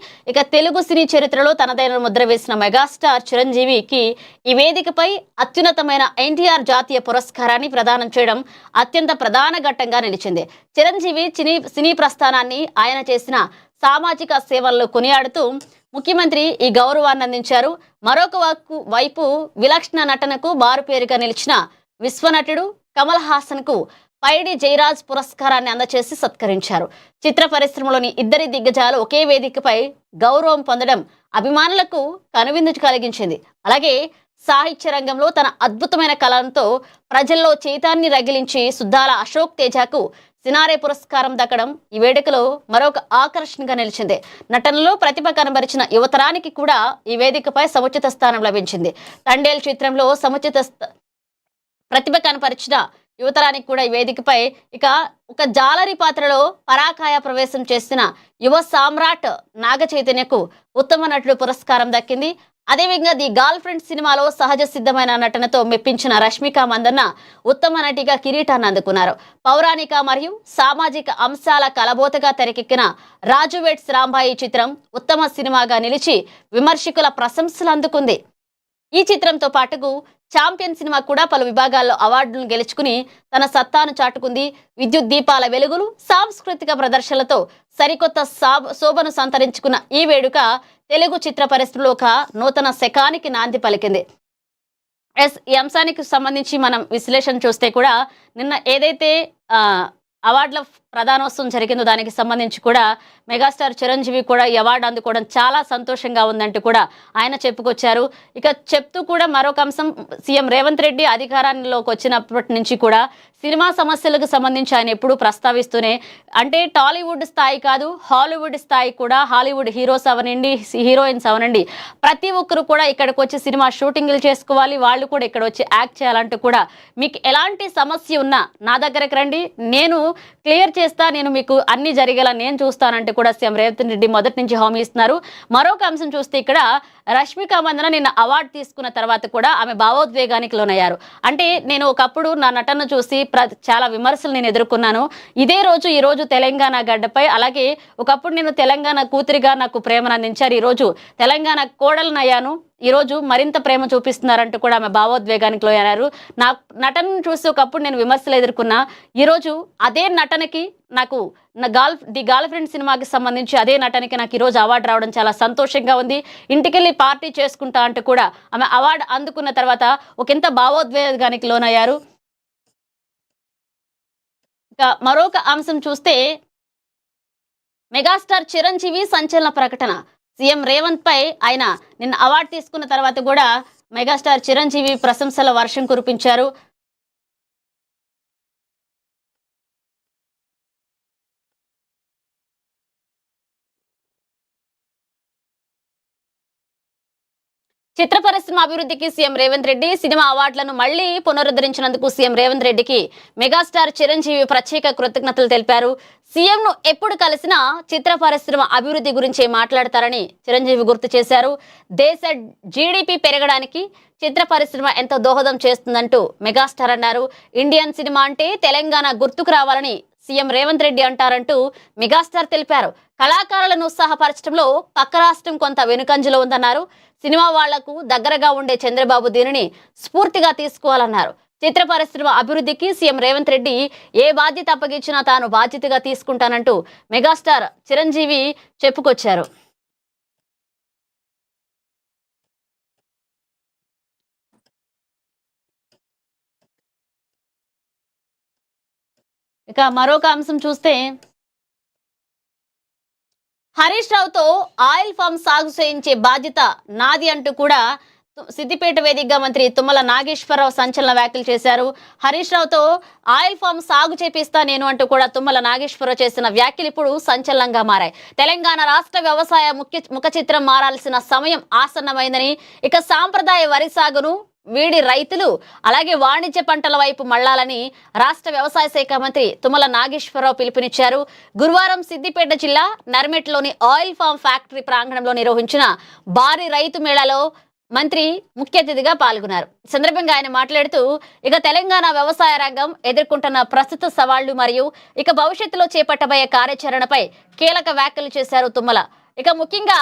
తెలుగు సినీ చరిత్రలో తనదైన ముద్ర వేసిన మెగాస్టార్ చిరంజీవికి ఈ వేదికపై అత్యున్నతమైన ఎన్టీఆర్ జాతీయ పురస్కారాన్ని ప్రదానం చేయడం అత్యంత ప్రధాన ఘట్టంగా నిలిచింది. చిరంజీవి సినీ ప్రస్థానాన్ని ఆయన చేసిన సామాజిక సేవలను కొనియాడుతూ ముఖ్యమంత్రి ఈ గౌరవాన్ని అందించారు. మరొక వైపు విలక్షణ నటనకు మారుపేరుగా నిలిచిన విశ్వనటుడు కమల్ హాసన్ కు పైడి జయరాజ్ పురస్కారాన్ని అందజేసి సత్కరించారు. చిత్ర పరిశ్రమలోని ఇద్దరి దిగ్గజాలు ఒకే వేదికపై గౌరవం పొందడం అభిమానులకు కనువిందు కలిగించింది. అలాగే సాహిత్య రంగంలో తన అద్భుతమైన కళలతో ప్రజల్లో చైతన్యాన్ని రగిలించి సుద్దాల అశోక్ తేజకు సినారే పురస్కారం దక్కడం ఈ వేడుకలో మరొక ఆకర్షణగా నిలిచింది. నటనలో ప్రతిభ కనబరిచిన యువతరానికి కూడా ఈ వేదికపై సముచిత స్థానం లభించింది. తండేల్ చిత్రంలో సముచిత ప్రతిభ కనపరిచిన యువతరానికి కూడా ఈ వేదికపై ఒక జాలరి పాత్రలో పరాకాయ ప్రవేశం చేసిన యువ సామ్రాట్ నాగ చైతన్యకు ఉత్తమ నటుడు పురస్కారం దక్కింది. అదేవిధంగా ది గర్ల్ ఫ్రెండ్ సినిమాలో సహజ సిద్ధమైన నటనతో మెప్పించిన రష్మిక మందన్న ఉత్తమ నటిగా కిరీటాన్ని అందుకున్నారు. పౌరాణిక మరియు సామాజిక అంశాల కలబోతగా తెరకెక్కిన రాజు వెడ్స్ రాంబాయి చిత్రం ఉత్తమ సినిమాగా నిలిచి విమర్శకుల ప్రశంసలు అందుకుంది. ఈ చిత్రంతో పాటుకు ఛాంపియన్ సినిమా కూడా పలు విభాగాల్లో అవార్డులను గెలుచుకుని తన సత్తాను చాటుకుంది. విద్యుత్ దీపాల వెలుగులు, సాంస్కృతిక ప్రదర్శనలతో సరికొత్త శోభను సంతరించుకున్న ఈ వేడుక తెలుగు చిత్ర పరిశ్రమలో ఒక నూతన శకానికి నాంది పలికింది. ఈ అంశానికి సంబంధించి మనం విశ్లేషణ చూస్తే కూడా నిన్న ఏదైతే అవార్డుల ప్రధానోత్సవం జరిగిందో దానికి సంబంధించి కూడా మెగాస్టార్ చిరంజీవి కూడా ఈ అవార్డు అందుకోవడం చాలా సంతోషంగా ఉందంటూ కూడా ఆయన చెప్పుకొచ్చారు. చెప్తూ కూడా మరొక అంశం, సీఎం రేవంత్ రెడ్డి అధికారంలోకి వచ్చినప్పటి నుంచి కూడా సినిమా సమస్యలకు సంబంధించి ఆయన ఎప్పుడూ ప్రస్తావిస్తూనే, అంటే టాలీవుడ్ స్థాయి కాదు హాలీవుడ్ స్థాయి కూడా, హాలీవుడ్ హీరోస్ అవనండి హీరోయిన్స్ అవనండి ప్రతి ఒక్కరు కూడా ఇక్కడికి వచ్చి సినిమా షూటింగ్లు చేసుకోవాలి, వాళ్ళు కూడా ఇక్కడ వచ్చి యాక్ట్ చేయాలంటూ కూడా మీకు ఎలాంటి సమస్య ఉన్నా నా దగ్గరకు రండి, నేను క్లియర్ చేస్తా, నేను మీకు అన్ని జరిగేలా నేను చూస్తానంటూ కూడా సీఎం రేవంత్ రెడ్డి మొదటి నుంచి హామీ ఇస్తున్నారు. మరొక అంశం చూస్తే ఇక్కడ రష్మిక మందన నిన్న అవార్డు తీసుకున్న తర్వాత కూడా ఆమె భావోద్వేగానికి లోనయ్యారు. అంటే నేను ఒకప్పుడు నా నటన చూసి చాలా విమర్శలు నేను ఎదుర్కొన్నాను. ఇదే రోజు ఈ రోజు తెలంగాణ గడ్డపై, అలాగే ఒకప్పుడు నేను తెలంగాణ కూతురిగా నాకు ప్రేమను అందించారు, ఈరోజు తెలంగాణ కోడలనయ్యాను, ఈరోజు మరింత ప్రేమ చూపిస్తున్నారంటూ కూడా ఆమె భావోద్వేగానికి లోనయ్యారు. నా నటనను చూసి ఒకప్పుడు నేను విమర్శలు ఎదుర్కొన్నా, ఈరోజు అదే నటనకి నాకు ది గర్ల్ ఫ్రెండ్ సినిమాకి సంబంధించి అదే నటనకి నాకు ఈరోజు అవార్డు రావడం చాలా సంతోషంగా ఉంది, ఇంటికెళ్ళి పార్టీ చేసుకుంటా అంటూ కూడా ఆమె అవార్డు అందుకున్న తర్వాత ఒకంత భావోద్వేగానికి లోనయ్యారు. మరొక అంశం చూస్తే మెగాస్టార్ చిరంజీవి సంచలన ప్రకటన. సీఎం రేవంత్ పై ఆయన నిన్న అవార్డు తీసుకున్న తర్వాత కూడా మెగాస్టార్ చిరంజీవి ప్రశంసల వర్షం కురిపించారు. చిత్ర పరిశ్రమ అభివృద్ధికి సీఎం రేవంత్ రెడ్డి, సినిమా అవార్డులను మళ్లీ పునరుద్ధరించినందుకు సీఎం రేవంత్ రెడ్డికి మెగాస్టార్ చిరంజీవి ప్రత్యేక కృతజ్ఞతలు తెలిపారు. సీఎంను ఎప్పుడు కలిసినా చిత్ర పరిశ్రమ అభివృద్ధి గురించి మాట్లాడతారని చిరంజీవి గుర్తు చేశారు. దేశ జీడీపీ పెరగడానికి చిత్ర పరిశ్రమ ఎంతో దోహదం చేస్తుందంటూ మెగాస్టార్ అన్నారు. ఇండియన్ సినిమా అంటే తెలంగాణ గుర్తుకు రావాలని సీఎం రేవంత్ రెడ్డి అంటారంటూ మెగాస్టార్ తెలిపారు. కళాకారులను ఉత్సాహపరచడంలో పక్క రాష్ట్రం కొంత వెనుకంజలో ఉందన్నారు. సినిమా వాళ్లకు దగ్గరగా ఉండే చంద్రబాబు దీనిని స్ఫూర్తిగా తీసుకోవాలన్నారు. చిత్ర పరిశ్రమ అభివృద్ధికి సీఎం రేవంత్ రెడ్డి ఏ బాధ్యత అప్పగించినా తాను బాధ్యతగా తీసుకుంటానంటూ మెగాస్టార్ చిరంజీవి చెప్పుకొచ్చారు. ఇక మరొక అంశం చూస్తే హరీష్ రావుతో ఆయిల్ ఫామ్ సాగు చేయించే బాధ్యత నాది అంటూ కూడా సిద్దిపేట వేదికగా మంత్రి తుమ్మల నాగేశ్వరరావు సంచలన వ్యాఖ్యలు చేశారు. హరీష్ రావుతో ఆయిల్ ఫామ్ సాగు చేపిస్తా నేను అంటూ కూడా తుమ్మల నాగేశ్వరరావు చేసిన వ్యాఖ్యలు ఇప్పుడు సంచలనంగా మారాయి. తెలంగాణ రాష్ట్ర వ్యవసాయ ముఖ చిత్రం మారాల్సిన సమయం ఆసన్నమైందని, ఇక సాంప్రదాయ వరి సాగును వీడి రైతులు అలాగే వాణిజ్య పంటల వైపు మళ్లాలని రాష్ట్ర వ్యవసాయ శాఖ మంత్రి తుమ్మల నాగేశ్వరరావు పిలుపునిచ్చారు. గురువారం సిద్దిపేట జిల్లా నర్మెట్లోని ఆయిల్ ఫామ్ ఫ్యాక్టరీ ప్రాంగణంలో నిర్వహించిన భారీ రైతు మేళాలో మంత్రి ముఖ్య అతిథిగా పాల్గొన్నారు. ఈ సందర్భంగా ఆయన మాట్లాడుతూ ఇక తెలంగాణ వ్యవసాయ రంగం ఎదుర్కొంటున్న ప్రస్తుత సవాళ్లు మరియు ఇక భవిష్యత్తులో చేపట్టబోయే కార్యాచరణపై కీలక వ్యాఖ్యలు చేశారు తుమ్మల. ఇక ముఖ్యంగా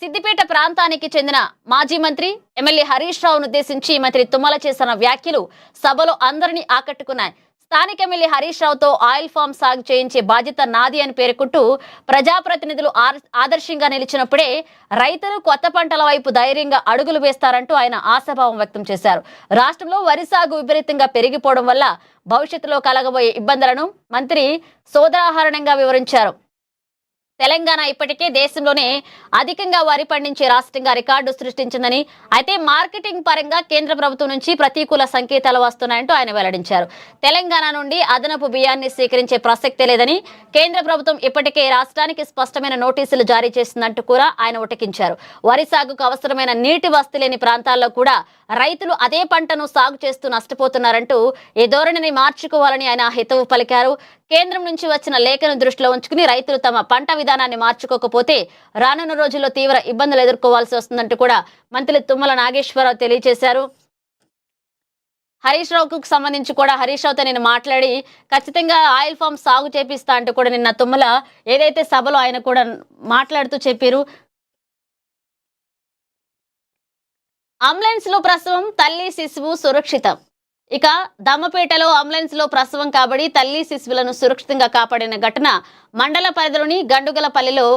సిద్దిపేట ప్రాంతానికి చెందిన మాజీ మంత్రి ఎమ్మెల్యే హరీష్ రావును ఉద్దేశించి మంత్రి తుమ్మల చేసిన వ్యాఖ్యలు సభలో అందరినీ ఆకట్టుకున్నాయి. స్థానిక ఎమ్మెల్యే హరీష్ రావుతో ఆయిల్ ఫామ్ సాగు చేయించే బాధ్యత నాది అని పేర్కొంటూ ప్రజాప్రతినిధులు ఆదర్శంగా నిలిచినప్పుడే రైతులు కొత్త పంటల వైపు ధైర్యంగా అడుగులు వేస్తారంటూ ఆయన ఆశాభావం వ్యక్తం చేశారు. రాష్ట్రంలో వరి సాగు విపరీతంగా పెరిగిపోవడం వల్ల భవిష్యత్తులో కలగబోయే ఇబ్బందులను మంత్రి సోదాహరణంగా వివరించారు. తెలంగాణ ఇప్పటికే దేశంలోనే అధికంగా వరి పండించే రాష్ట్రంగా రికార్డు సృష్టించిందని, అయితే మార్కెటింగ్ పరంగా కేంద్ర ప్రభుత్వం నుంచి ప్రతికూల సంకేతాలు వస్తున్నాయంటూ ఆయన వెల్లడించారు. తెలంగాణ నుండి అదనపు బియ్యాన్ని స్వీకరించే ప్రసక్తే లేదని, కేంద్ర ప్రభుత్వం ఇప్పటికే రాష్ట్రానికి స్పష్టమైన నోటీసులు జారీ చేసిందంటూ కూడా ఆయన ఉటకించారు. వరి సాగుకు అవసరమైన నీటి వసతి లేని ప్రాంతాల్లో కూడా రైతులు అదే పంటను సాగు చేస్తూ నష్టపోతున్నారంటూ ఈ ధోరణిని మార్చుకోవాలని ఆయన హితవు పలికారు. కేంద్రం నుంచి వచ్చిన లేఖను దృష్టిలో ఉంచుకుని రైతులు తమ పంట విధానాన్ని మార్చుకోకపోతే రానున్న రోజుల్లో తీవ్ర ఇబ్బందులు ఎదుర్కోవాల్సి వస్తుందంటూ కూడా మంత్రి తుమ్మల నాగేశ్వరరావు తెలియజేశారు. హరీష్ రావుకు సంబంధించి కూడా హరీష్ రావుతో నేను మాట్లాడి ఖచ్చితంగా ఆయిల్ ఫామ్ సాగు చేపిస్తా అంటూ కూడా నిన్న తుమ్మల ఏదైతే సభలో ఆయన కూడా మాట్లాడుతూ చెప్పారు. అంబులెన్స్ లో ప్రసవం, తల్లి శిశువు సురక్షితం. ఇక దమ్మపేటలో అంబులెన్స్ లో ప్రసవం కాబడి తల్లి శిశువులను సురక్షితంగా కాపాడిన ఘటన మండల పరిధిలోని గండుగలపల్లిలో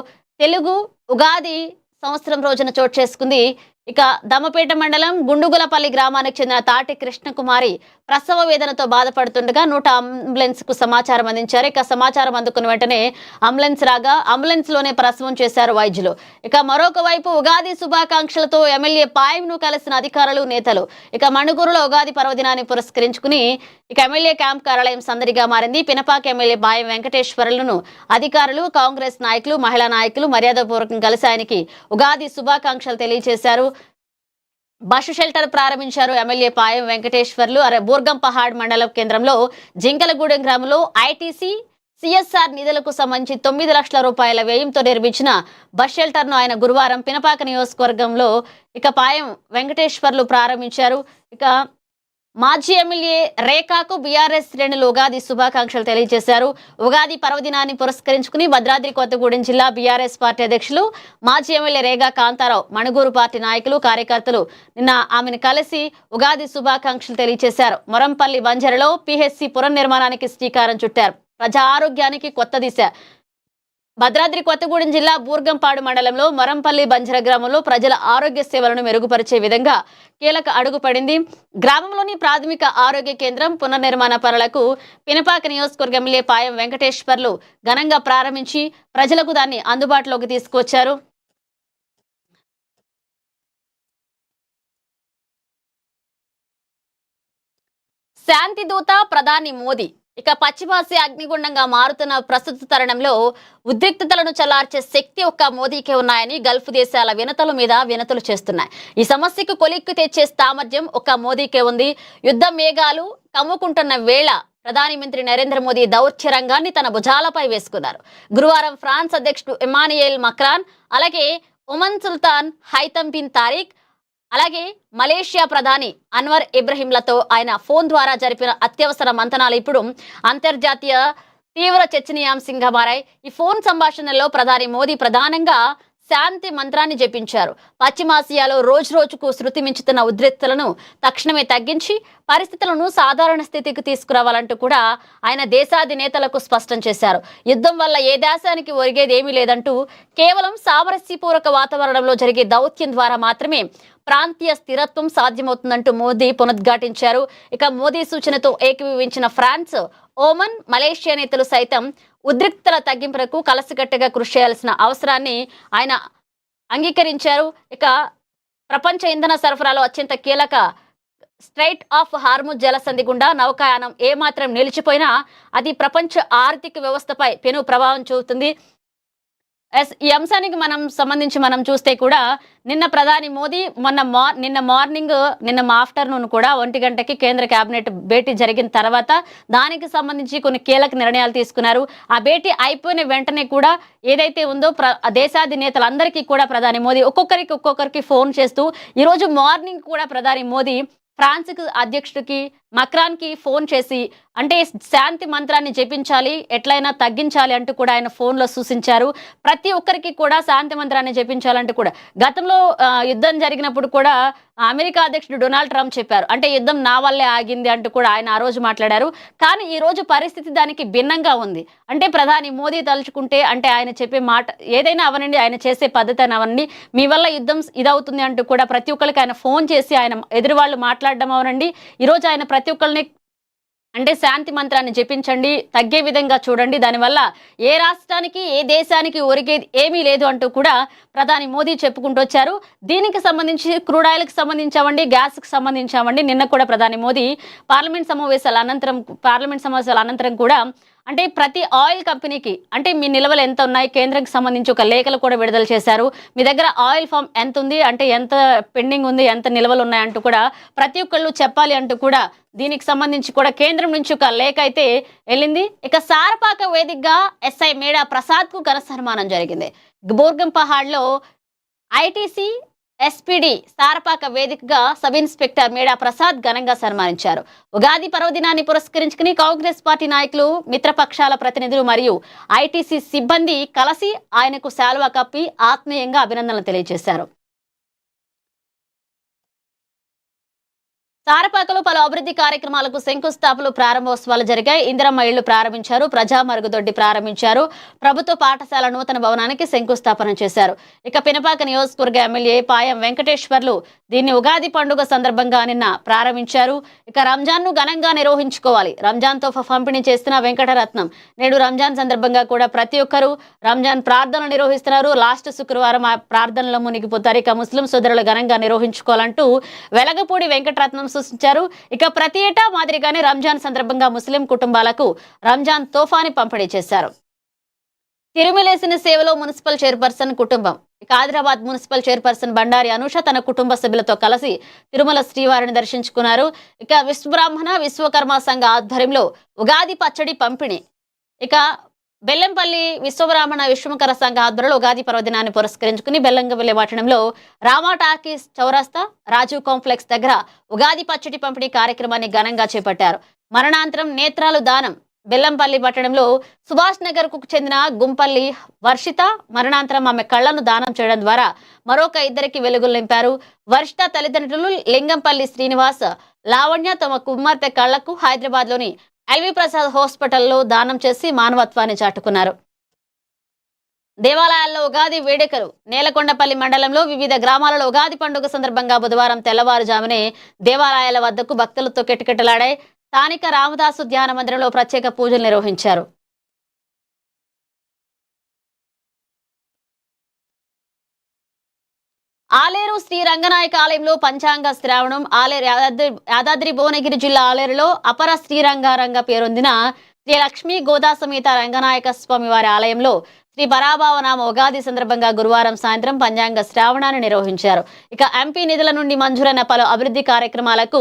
తెలుగు ఉగాది సంవత్సరం రోజున చోటు చేసుకుంది. ఇక దమ్మపేట మండలం గుండుగులపల్లి గ్రామానికి చెందిన తాటి కృష్ణకుమారి ప్రసవ వేదనతో బాధపడుతుండగా 100 అంబులెన్స్ కు సమాచారం అందించారు. ఇక సమాచారం అందుకున్న వెంటనే అంబులెన్స్ రాగా అంబులెన్స్ లోనే ప్రసవం చేశారు వైద్యులు. ఇక మరొక వైపు ఉగాది శుభాకాంక్షలతో ఎమ్మెల్యే పాయంను కలిసిన అధికారులు, నేతలు. ఇక మణుగూరులో ఉగాది పర్వదినాన్ని పురస్కరించుకుని ఇక ఎమ్మెల్యే క్యాంప్ కార్యాలయం సందడిగా మారింది. పినపాక ఎమ్మెల్యే పాయం వెంకటేశ్వరులను అధికారులు, కాంగ్రెస్ నాయకులు, మహిళా నాయకులు మర్యాదపూర్వకంగా కలిసి ఆయనకి ఉగాది శుభాకాంక్షలు తెలియజేశారు. బస్సు షెల్టర్ ప్రారంభించారు ఎమ్మెల్యే పాయం వెంకటేశ్వర్లు. బూర్గం పహాడ్ మండల కేంద్రంలో జింకలగూడెం గ్రామంలో ఐటీసీ సిఎస్ఆర్ నిధులకు సంబంధించి 9 లక్షల రూపాయల వ్యయంతో నిర్మించిన బస్ షెల్టర్ ను ఆయన గురువారం పినపాక నియోజకవర్గంలో ఇక పాయం వెంకటేశ్వర్లు ప్రారంభించారు. ఇక మాజీ ఎమ్మెల్యే రేఖాకు బీఆర్ఎస్ శ్రేణులు ఉగాది శుభాకాంక్షలు తెలియజేశారు. ఉగాది పర్వదినాన్ని పురస్కరించుకుని భద్రాద్రి కొత్తగూడెం జిల్లా బీఆర్ఎస్ పార్టీ అధ్యక్షులు మాజీ ఎమ్మెల్యే రేగా కాంతారావు, మణుగూరు పార్టీ నాయకులు, కార్యకర్తలు నిన్న ఆమెను కలిసి ఉగాది శుభాకాంక్షలు తెలియజేశారు. మొరంపల్లి బంజరలో పీహెచ్సీ పునర్నిర్మాణానికి శ్రీకారం చుట్టారు. ప్రజా ఆరోగ్యానికి కొత్త దిశ. భద్రాద్రి కొత్తగూడెం జిల్లా బూర్గంపాడు మండలంలో మొరంపల్లి బంజర గ్రామంలో ప్రజల ఆరోగ్య సేవలను మెరుగుపరిచే విధంగా కీలక అడుగు పడింది. గ్రామంలోని ప్రాథమిక ఆరోగ్య కేంద్రం పునర్నిర్మాణ పనులకు పినపాక నియోజకవర్గ ఎమ్మెల్యే పాయం వెంకటేశ్వర్లు ఘనంగా ప్రారంభించి ప్రజలకు దాన్ని అందుబాటులోకి తీసుకొచ్చారు. శాంతి దూత ప్రధాని మోదీ. ఇక పశ్చిమాసియా అగ్నిగుండంగా మారుతున్న ప్రస్తుత తరుణంలో ఉద్రిక్తతలను చల్లార్చే శక్తి ఒక్క మోదీకే ఉన్నాయని గల్ఫ్ దేశాల వినతుల మీద వినతులు చేస్తున్నాయి. ఈ సమస్యకు కొలిక్కి తెచ్చే సామర్థ్యం ఒక్క మోదీకే ఉంది. యుద్ధ మేఘాలు కమ్ముకుంటున్న వేళ ప్రధాని మంత్రి నరేంద్ర మోదీ దౌత్య రంగాన్ని తన భుజాలపై వేసుకున్నారు. గురువారం ఫ్రాన్స్ అధ్యక్షుడు ఇమానియేల్ మక్రాన్, అలాగే ఒమన్ సుల్తాన్ హైతమ్ బిన్ తారిక్, అలాగే మలేషియా ప్రధాని అన్వర్ ఇబ్రహీంలతో ఆయన ఫోన్ ద్వారా జరిపిన అత్యవసర మంతనాలు ఇప్పుడు అంతర్జాతీయ తీవ్ర చర్చనీయాంశంగా మారాయి. ఈ ఫోన్ సంభాషణలో ప్రధాని మోదీ ప్రధానంగా శాంతి మంత్రాన్ని జపించారు. పశ్చిమాసియాలో రోజు రోజుకు శృతి మించుతున్న ఉద్రిక్తలను తక్షణమే తగ్గించి పరిస్థితులను సాధారణ స్థితికి తీసుకురావాలంటూ కూడా ఆయన దేశాధినేతలకు స్పష్టం చేశారు. యుద్ధం వల్ల ఏ దేశానికి ఒరిగేది ఏమీ లేదంటూ కేవలం సామరస్యపూర్వక వాతావరణంలో జరిగే దౌత్యం ద్వారా మాత్రమే ప్రాంతీయ స్థిరత్వం సాధ్యమవుతుందంటూ మోదీ పునరుద్ఘాటించారు. ఇక మోదీ సూచనతో ఏకీభవించిన ఫ్రాన్స్, ఓమన్, మలేషియా నేతలు సైతం ఉద్రిక్తల తగ్గింపులకు కలసికట్టుగా కృషి చేయాల్సిన అవసరాన్ని ఆయన అంగీకరించారు. ఇక ప్రపంచ ఇంధన సరఫరాలో అత్యంత కీలక స్ట్రైట్ ఆఫ్ హార్ముజ్ జలసంధి గుండా నౌకాయానం ఏమాత్రం నిలిచిపోయినా అది ప్రపంచ ఆర్థిక వ్యవస్థపై పెను ప్రభావం చూపుతుంది. ఈ అంశానికి మనం చూస్తే కూడా నిన్న ప్రధాని మోదీ నిన్న ఆఫ్టర్నూన్ కూడా 1 గంటకి కేంద్ర కేబినెట్ భేటీ జరిగిన తర్వాత దానికి సంబంధించి కొన్ని కీలక నిర్ణయాలు తీసుకున్నారు. ఆ భేటీ అయిపోయిన వెంటనే కూడా ఏదైతే ఉందో దేశాధినేతలందరికీ కూడా ప్రధాని మోదీ ఒక్కొక్కరికి ఫోన్ చేస్తూ ఈరోజు మార్నింగ్ కూడా ప్రధాని మోదీ ఫ్రాన్స్ అధ్యక్షుడికి మక్రాన్కి ఫోన్ చేసి అంటే శాంతి మంత్రాన్ని జపించాలి, ఎట్లయినా తగ్గించాలి అంటూ కూడా ఆయన ఫోన్లో సూచించారు. ప్రతి ఒక్కరికి కూడా శాంతి మంత్రాన్ని జపించాలంటూ కూడా గతంలో యుద్ధం జరిగినప్పుడు కూడా అమెరికా అధ్యక్షుడు డొనాల్డ్ ట్రంప్ చెప్పారు. అంటే యుద్ధం నా వల్లే ఆగింది అంటూ కూడా ఆయన ఆ రోజు మాట్లాడారు. కానీ ఈ రోజు పరిస్థితి దానికి భిన్నంగా ఉంది. అంటే ప్రధాని మోదీ తలుచుకుంటే అంటే ఆయన చెప్పే మాట ఏదైనా అవనండి, ఆయన చేసే పద్ధతి అని అవనండి, మీ వల్ల యుద్ధం ఇదవుతుంది అంటూ కూడా ప్రతి ఒక్కరికి ఆయన ఫోన్ చేసి ఆయన ఎదురు వాళ్ళు మాట్లాడడం అవనండి. ఈరోజు ఆయన ప్రతి ఒక్కరిని అంటే శాంతి మంత్రాన్ని జపించండి, తగ్గే విధంగా చూడండి, దానివల్ల ఏ రాష్ట్రానికి ఏ దేశానికి ఒరిగేది ఏమీ లేదు అంటూ కూడా ప్రధాని మోదీ చెప్పుకుంటూ వచ్చారు. దీనికి సంబంధించి క్రూడ్ ఆయిల్కి సంబంధించామండి, గ్యాస్కి సంబంధించామండి, నిన్న కూడా ప్రధాని మోదీ పార్లమెంట్ సమావేశాల అనంతరం కూడా అంటే ప్రతి ఆయిల్ కంపెనీకి అంటే మీ నిల్వలు ఎంత ఉన్నాయి, కేంద్రానికి సంబంధించి ఒక లేఖలు కూడా విడుదల చేశారు. మీ దగ్గర ఆయిల్ ఫామ్ ఎంత ఉంది, అంటే ఎంత పెండింగ్ ఉంది, ఎంత నిల్వలు ఉన్నాయంటూ కూడా ప్రతి ఒక్కళ్ళు చెప్పాలి అంటూ కూడా దీనికి సంబంధించి కూడా కేంద్రం నుంచి ఒక లేఖ అయితే వెళ్ళింది. ఇక సారపాక వేదికగా ఎస్ఐ మేడా ప్రసాద్ కు ఘన సన్మానం జరిగింది. బోర్గం పహాడ్లో ఐటీసీ ఎస్పీడీ సారపాక వేదికగా సబ్ ఇన్స్పెక్టర్ మేడా ప్రసాద్ ఘనంగా సన్మానించారు. ఉగాది పర్వదినాన్ని పురస్కరించుకుని కాంగ్రెస్ పార్టీ నాయకులు, మిత్రపక్షాల ప్రతినిధులు మరియు ఐటీసీ సిబ్బంది కలిసి ఆయనకు శాలువా కప్పి ఆత్మీయంగా అభినందనలు తెలియజేశారు. సారపాకలో పలు అభివృద్ధి కార్యక్రమాలకు శంకుస్థాపనలు, ప్రారంభోత్సవాలు జరిగాయి. ఇందిరమ్మ ఇళ్లు ప్రారంభించారు, ప్రజా మరుగుదొడ్డి ప్రారంభించారు, ప్రభుత్వ పాఠశాల నూతన భవనానికి శంకుస్థాపన చేశారు. ఇక పినపాక నియోజకవర్గ ఎమ్మెల్యే పాయం వెంకటేశ్వర్లు దీన్ని ఉగాది పండుగ సందర్భంగా నిన్న ప్రారంభించారు. ఇక రంజాన్ ను ఘనంగా నిర్వహించుకోవాలి, రంజాన్ తోఫా పంపిణీ చేస్తున్న వెంకటరత్నం నేడు రంజాన్ సందర్భంగా కూడా ప్రతి ఒక్కరూ రంజాన్ ప్రార్థనలు నిర్వహిస్తున్నారు. లాస్ట్ శుక్రవారం ఆ ప్రార్థనలో మునిగిపోతారు. ఇక ముస్లిం సోదరులు ఘనంగా నిర్వహించుకోవాలంటూ వెలగపూడి వెంకటరత్నం సూచించారు. ఇక ప్రతి ఏటా మాదిరిగానే రంజాన్ సందర్భంగా ముస్లిం కుటుంబాలకు రంజాన్ తోఫాని పంపిణీ చేశారు. తిరుమలేసిన సేవలో మున్సిపల్ చైర్పర్సన్ కుటుంబం. ఇక ఆదిలాబాద్ మున్సిపల్ చైర్పర్సన్ బండారి అనుష తన కుటుంబ సభ్యులతో కలిసి తిరుమల శ్రీవారిని దర్శించుకున్నారు. ఇక విశ్వబ్రాహ్మణ విశ్వకర్మ సంఘ ఆధ్వర్యంలో ఉగాది పచ్చడి పంపిణీ. ఇక బెల్లంపల్లి విశ్వబ్రాహ్మణ విశ్వకర్మ సంఘ ఆధ్వర్యంలో ఉగాది పర్వదినాన్ని పురస్కరించుకుని బెల్లంపల్లి పట్టణంలో రామా టాకీస్ చౌరస్తా, రాజీవ్ కాంప్లెక్స్ దగ్గర ఉగాది పచ్చడి పంపిణీ కార్యక్రమాన్ని ఘనంగా చేపట్టారు. మరణాంతరం నేత్రాలు దానం. బెల్లంపల్లి పట్టణంలో సుభాష్ నగర్ కు చెందిన గుంపల్లి వర్షిత మరణాంతరం ఆమె కళ్లను దానం చేయడం ద్వారా మరొక ఇద్దరికి వెలుగులు నింపారు. వర్షిత తల్లిదండ్రులు లింగంపల్లి శ్రీనివాస్, లావణ్య తమ కుమార్తె కళ్లకు హైదరాబాద్ లోని ఎల్వి ప్రసాద్ హాస్పిటల్లో దానం చేసి మానవత్వాన్ని చాటుకున్నారు. దేవాలయాల్లో ఉగాది వేడుకలు. నేలకొండపల్లి మండలంలో వివిధ గ్రామాలలో ఉగాది పండుగ సందర్భంగా బుధవారం తెల్లవారుజామునే దేవాలయాల వద్దకు భక్తులతో కిటకిటలాడాయి. స్థానిక రామదాసు ధ్యాన మందిరంలో ప్రత్యేక పూజలు నిర్వహించారు. ఆలేరు శ్రీ రంగనాయక ఆలయంలో పంచాంగ శ్రావణం. ఆలేరు యాదాద్రి భువనగిరి జిల్లా ఆలేరులో అపర శ్రీరంగారంగ పేరొందిన శ్రీ లక్ష్మీ గోదా సమేత రంగనాయక స్వామి వారి ఆలయంలో శ్రీ పరాభావనామ ఉగాది సందర్భంగా గురువారం సాయంత్రం పంచాంగ శ్రావణాన్ని నిర్వహించారు. ఇక ఎంపీ నిధుల నుండి మంజూరైన పలు అభివృద్ధి కార్యక్రమాలకు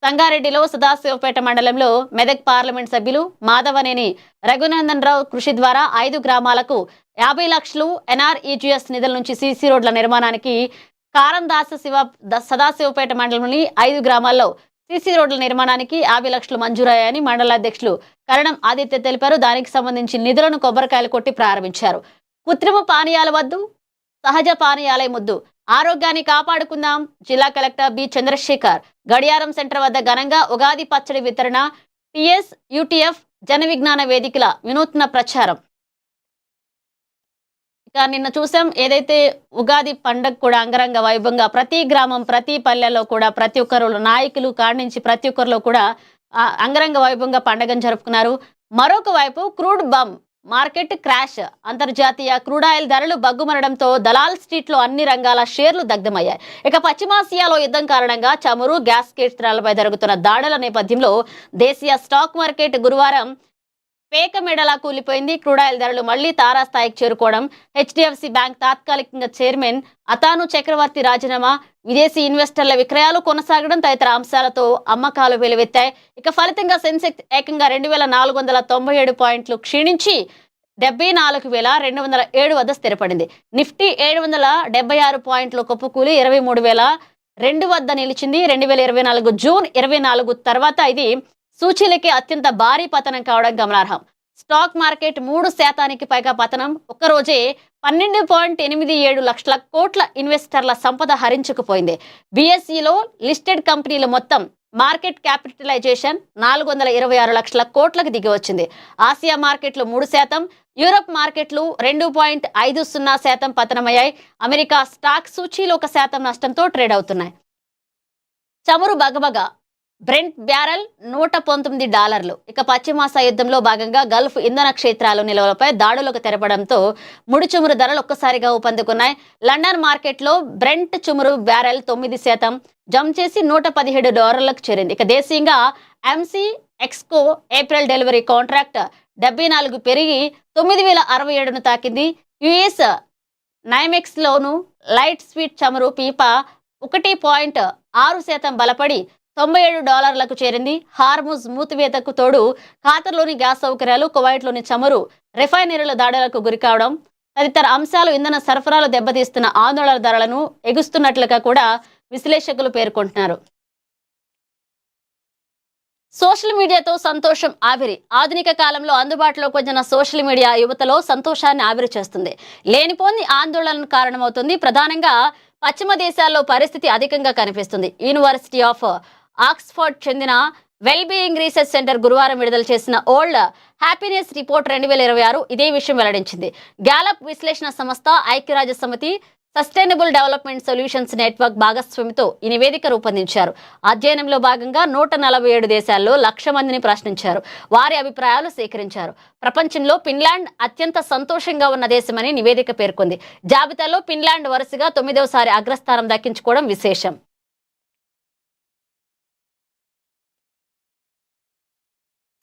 సంగారెడ్డిలో సదాశివపేట మండలంలో మెదక్ పార్లమెంట్ సభ్యులు మాధవనేని రఘునందన్ రావు కృషి ద్వారా 5 గ్రామాలకు 50 లక్షలు ఎన్ఆర్ఈజీఎస్ నిధుల నుంచి సీసీ రోడ్ల నిర్మాణానికి కారందాస సదాశివపేట మండలంలోని 5 గ్రామాల్లో సీసీ రోడ్ల నిర్మాణానికి 50 లక్షలు మంజూరయ్యాయని మండల అధ్యక్షులు కరణం ఆదిత్య తెలిపారు. దానికి సంబంధించి నిధులను కొబ్బరికాయలు కొట్టి ప్రారంభించారు. కృత్రిమ పానీయాల వద్దు, సహజ పానీయాలే ముద్దు, ఆరోగ్యాన్ని కాపాడుకుందాం. జిల్లా కలెక్టర్ బి చంద్రశేఖర్ గడియారం సెంటర్ వద్ద ఘనంగా ఉగాది పచ్చడి వితరణ. టిఎస్ యూటీఎఫ్ జన విజ్ఞాన వేదికల వినూత్న ప్రచారం. ఇక నిన్న చూసాం, ఏదైతే ఉగాది పండుగ కూడా అంగరంగ వైభవంగా ప్రతి గ్రామం, ప్రతి పల్లెల్లో కూడా ప్రతి ఒక్కరు నాయకులు కాడి నుంచి ప్రతి ఒక్కరిలో కూడా అంగరంగ వైభవంగా పండుగను జరుపుకున్నారు. మరొక వైపు క్రూడ్ బమ్ మార్కెట్ క్రాష్. అంతర్జాతీయ క్రూడాయిల్ ధరలు బగ్గుమనడంతో దలాల్ స్ట్రీట్ లో అన్ని రంగాల షేర్లు దగ్ధమయ్యాయి. ఇక పశ్చిమాసియాలో యుద్ధం కారణంగా చమురు, గ్యాస్ క్షేత్రాలపై జరుగుతున్న దాడుల నేపథ్యంలో దేశీయ స్టాక్ మార్కెట్ గురువారం పేక మెడలా కూలిపోయింది. క్రూడాయిల్ ధరలు మళ్లీ తారాస్థాయికి చేరుకోవడం, హెచ్డిఎఫ్సి బ్యాంక్ తాత్కాలికంగా చైర్మన్ అతాను చక్రవర్తి రాజీనామా, విదేశీ ఇన్వెస్టర్ల విక్రయాలు కొనసాగడం తదితర అంశాలతో అమ్మకాలు వెలువెత్తాయి. ఇక ఫలితంగా సెన్సెక్స్ ఏకంగా 2497 పాయింట్లు క్షీణించి 74,207 వద్ద స్థిరపడింది. నిఫ్టీ 776 పాయింట్లు కుప్పకూలి 23,002 వద్ద నిలిచింది. 2024 జూన్ 24 తర్వాత ఇది సూచీలకి అత్యంత భారీ పతనం కావడం గమనార్హం. స్టాక్ మార్కెట్ 3% పైగా పతనం. ఒక్కరోజే 12.87 లక్షల కోట్ల ఇన్వెస్టర్ల సంపద హరించుకుపోయింది. బిఎస్ఈలో లిస్టెడ్ కంపెనీల మొత్తం మార్కెట్ క్యాపిటలైజేషన్ 426 లక్షల కోట్లకు దిగివచ్చింది. ఆసియా మార్కెట్లు 3%, యూరప్ మార్కెట్లు 2.50% పతనమయ్యాయి. అమెరికా స్టాక్ సూచీలు 1% నష్టంతో ట్రేడ్ అవుతున్నాయి. చమురు బగబగ బ్రెంట్ బ్యారెల్ $119. ఇక పశ్చిమాసియా యుద్ధంలో భాగంగా గల్ఫ్ ఇంధన క్షేత్రాలు నిల్వలపై దాడులకు తెరపడంతో ముడి చమురు ధరలు ఒక్కసారిగా ఊపందుకున్నాయి. లండన్ మార్కెట్లో బ్రెంట్ చమురు బ్యారెల్ 9% జంప్ చేసి $117 చేరింది. ఇక దేశీయంగా ఎంసీ ఎక్స్కో ఏప్రిల్ డెలివరీ కాంట్రాక్ట్ 74 పెరిగి 9,067ను తాకింది. యుఎస్ నైమెక్స్ లోను లైట్ స్వీట్ చమురు పీప 1.6% బలపడి $97లకు చేరింది. హార్ముజ్ మూతివేతకు తోడు ఖాతర్లోని గ్యాస్ సౌకర్యాలు, కువైట్లోని చమురు రిఫైనరీల దాడులకు గురికావడం తదితర అంశాలు ఇంధన సరఫరాలు దెబ్బతీస్తున్న ఆందోళన ధరలను ఎగుస్తున్నట్లుగా కూడా విశ్లేషకులు పేర్కొంటున్నారు. సోషల్ మీడియాతో సంతోషం ఆవిరి. ఆధునిక కాలంలో అందుబాటులోకి వచ్చిన సోషల్ మీడియా యువతలో సంతోషాన్ని ఆవిరి చేస్తుంది. లేనిపోని ఆందోళనకు కారణమవుతుంది. ప్రధానంగా పశ్చిమ దేశాల్లో పరిస్థితి అధికంగా కనిపిస్తుంది. యూనివర్సిటీ ఆఫ్ ఆక్స్ఫర్డ్ చెందిన వెల్బీయింగ్ రీసెర్చ్ సెంటర్ గురువారం విడుదల చేసిన ఓల్డ్ హ్యాపీనెస్ రిపోర్ట్ 2026 ఇదే విషయం వెల్లడించింది. గ్యాలప్ విశ్లేషణ సంస్థ, ఐక్యరాజ్య సమితి, సస్టైనబుల్ డెవలప్మెంట్ సొల్యూషన్స్ నెట్వర్క్ భాగస్వామితో ఈ నివేదిక రూపొందించారు. అధ్యయనంలో భాగంగా 147 దేశాల్లో 1,00,000 మందిని ప్రశ్నించారు. వారి అభిప్రాయాలు సేకరించారు. ప్రపంచంలో ఫిన్లాండ్ అత్యంత సంతోషంగా ఉన్న దేశమని నివేదిక పేర్కొంది. జాబితాలో ఫిన్లాండ్ వరుసగా 9వసారి అగ్రస్థానం దక్కించుకోవడం విశేషం.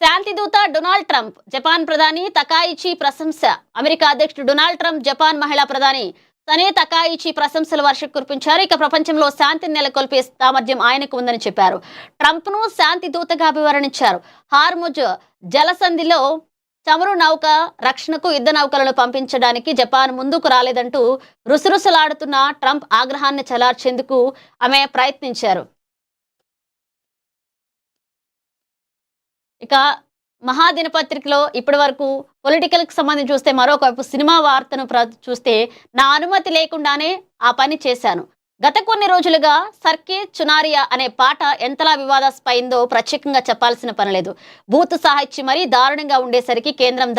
శాంతిదూత డొనాల్డ్ ట్రంప్, జపాన్ ప్రధాని తకాయిచి ప్రశంస. అమెరికా అధ్యక్షుడు డొనాల్డ్ ట్రంప్ జపాన్ మహిళా ప్రధాని సనే తకాయిచి ప్రశంసల వర్షం కురిపించారు. ఇక ప్రపంచంలో శాంతిని నెలకొల్పే సామర్థ్యం ఆయనకు ఉందని చెప్పారు. ట్రంప్ ను శాంతి దూతగా అభివర్ణించారు. హార్ముజ్ జలసంధిలో చమురు నౌక రక్షణకు యుద్ధ నౌకలను పంపించడానికి జపాన్ ముందుకు రాలేదంటూ రుసరుసలాడుతున్న ట్రంప్ ఆగ్రహాన్ని చలార్చేందుకు ఆమె ప్రయత్నించారు. ఇక మహాదినపత్రికలో ఇప్పటి వరకు పొలిటికల్ కి సంబంధించి చూస్తే, మరొకవైపు సినిమా వార్తను చూస్తే, నా అనుమతి లేకుండానే ఆ పని చేశాను. గత కొన్ని రోజులుగా సర్కే చునారియా అనే పాట ఎంతలా వివాదాస్పైందో ప్రత్యేకంగా చెప్పాల్సిన పనిలేదు. బూత్ సాహిత్యం మరీ దారుణంగా ఉండేసరికి కేంద్రం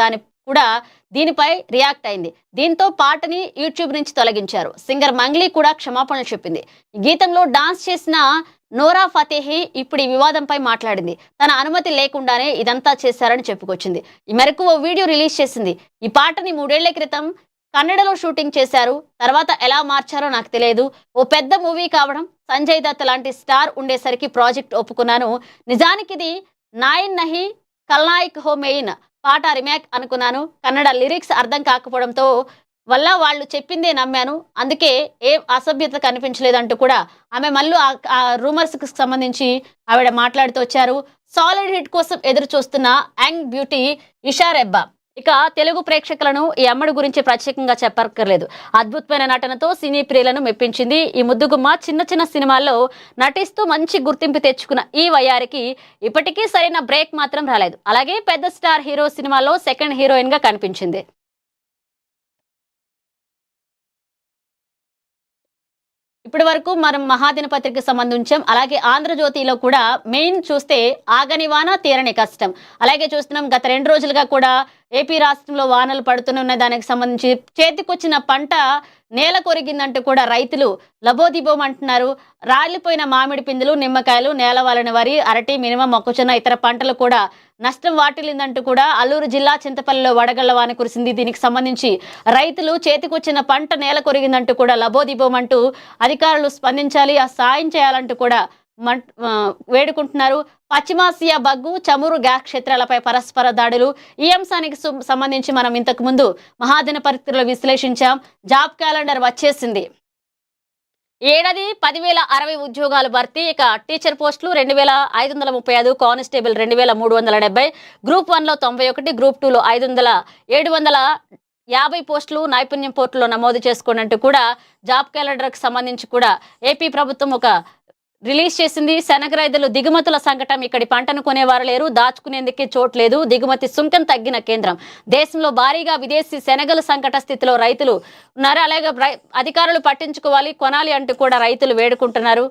దీనిపై రియాక్ట్ అయింది. దీంతో పాటని యూట్యూబ్ నుంచి తొలగించారు. సింగర్ మంగ్లీ కూడా క్షమాపణలు చెప్పింది. ఈ గీతంలో డాన్స్ చేసిన నోరా ఫతేహి ఇప్పుడు ఈ వివాదంపై మాట్లాడింది. తన అనుమతి లేకుండానే ఇదంతా చేశారని చెప్పుకొచ్చింది. ఈ మేరకు ఓ వీడియో రిలీజ్ చేసింది. ఈ పాటని 3 ఏళ్ల క్రితం కన్నడలో షూటింగ్ చేశారు. తర్వాత ఎలా మార్చారో నాకు తెలియదు. ఓ పెద్ద మూవీ కావడం, సంజయ్ దత్ లాంటి స్టార్ ఉండేసరికి ప్రాజెక్ట్ ఒప్పుకున్నాను. నిజానికి ఇది నాయన్ నహి కల్నాయక్ హో మెయిన్ పాట రిమేక్ అనుకున్నాను. కన్నడ లిరిక్స్ అర్థం కాకపోవడంతో వల్ల వాళ్ళు చెప్పిందే నమ్మాను. అందుకే ఏం అసభ్యత కనిపించలేదంటూ కూడా ఆమె మళ్ళీ ఆ రూమర్స్ కి సంబంధించి ఆవిడ మాట్లాడుతూ వచ్చారు. సాలిడ్ హిట్ కోసం ఎదురు చూస్తున్న యంగ్ బ్యూటీ ఇషా రెబ్బా ఇక తెలుగు ప్రేక్షకులను ఈ అమ్మడి గురించి ప్రత్యేకంగా చెప్పక్కర్లేదు. అద్భుతమైన నటనతో సినీ ప్రియులను మెప్పించింది. ఈ ముద్దుగుమ్మ చిన్న చిన్న సినిమాల్లో నటిస్తూ మంచి గుర్తింపు తెచ్చుకున్న ఈ వయ్యారికి ఇప్పటికీ సరైన బ్రేక్ మాత్రం రాలేదు. అలాగే పెద్ద స్టార్ హీరో సినిమాలో సెకండ్ హీరోయిన్ గా కనిపించింది. ఇప్పటి వరకు మనం మహాదినపత్రికకు సంబంధించాం. అలాగే ఆంధ్రజ్యోతిలో కూడా మెయిన్ చూస్తే ఆగని వాన తీరని కష్టం. అలాగే చూస్తున్నాం గత 2 రోజులుగా కూడా ఏపీ రాష్ట్రంలో వానలు పడుతున్న దానికి సంబంధించి చేతికొచ్చిన పంట నేల కొరిగిందంటూ కూడా రైతులు లబోదిబోం అంటున్నారు. రాలిపోయిన మామిడి పిందులు, నిమ్మకాయలు, నేలవాలిన వరి, అరటి, మినిమం, మొక్కజొన్న ఇతర పంటలు కూడా నష్టం వాటిల్లిందంటూ కూడా అల్లూరు జిల్లా చింతపల్లిలో వడగళ్ల వాన కురిసింది. దీనికి సంబంధించి రైతులు చేతికొచ్చిన పంట నేల కొరిగిందంటూ కూడా లబోదిబోం అంటూ అధికారులు స్పందించాలి, ఆ సాయం చేయాలంటూ కూడా వేడుకుంటున్నారు. పశ్చిమాసియా బగ్గు, చమురు, గ్యాస్ క్షేత్రాలపై పరస్పర దాడులు. ఈ అంశానికి సంబంధించి మనం ఇంతకు ముందు మహాదిన పరిస్థితుల్లో విశ్లేషించాం. జాబ్ క్యాలెండర్ వచ్చేసింది. ఏడాది 10,060 ఉద్యోగాలు భర్తీ. ఇక టీచర్ పోస్టులు 2,535, కానిస్టేబుల్ 2,370, గ్రూప్ 1లో 91, గ్రూప్ 2లో 750 పోస్టులు నైపుణ్యం పోర్టులో నమోదు చేసుకోనంటూ కూడా జాబ్ క్యాలెండర్కి సంబంధించి కూడా ఏపీ ప్రభుత్వం ఒక రిలీజ్ చేసింది. శనగ రైతులు దిగుమతుల సంకటం. ఇక్కడి పంటను కొనేవారు లేరు, దాచుకునేందుకే చోటు లేదు. దిగుమతి సుంకం తగ్గిన కేంద్రం. దేశంలో భారీగా విదేశీ శనగలు సంకట స్థితిలో రైతులు ఉన్నారు. అలాగే అధికారులు పట్టించుకోవాలి, కొనాలి అంటూ కూడా రైతులు వేడుకుంటున్నారు.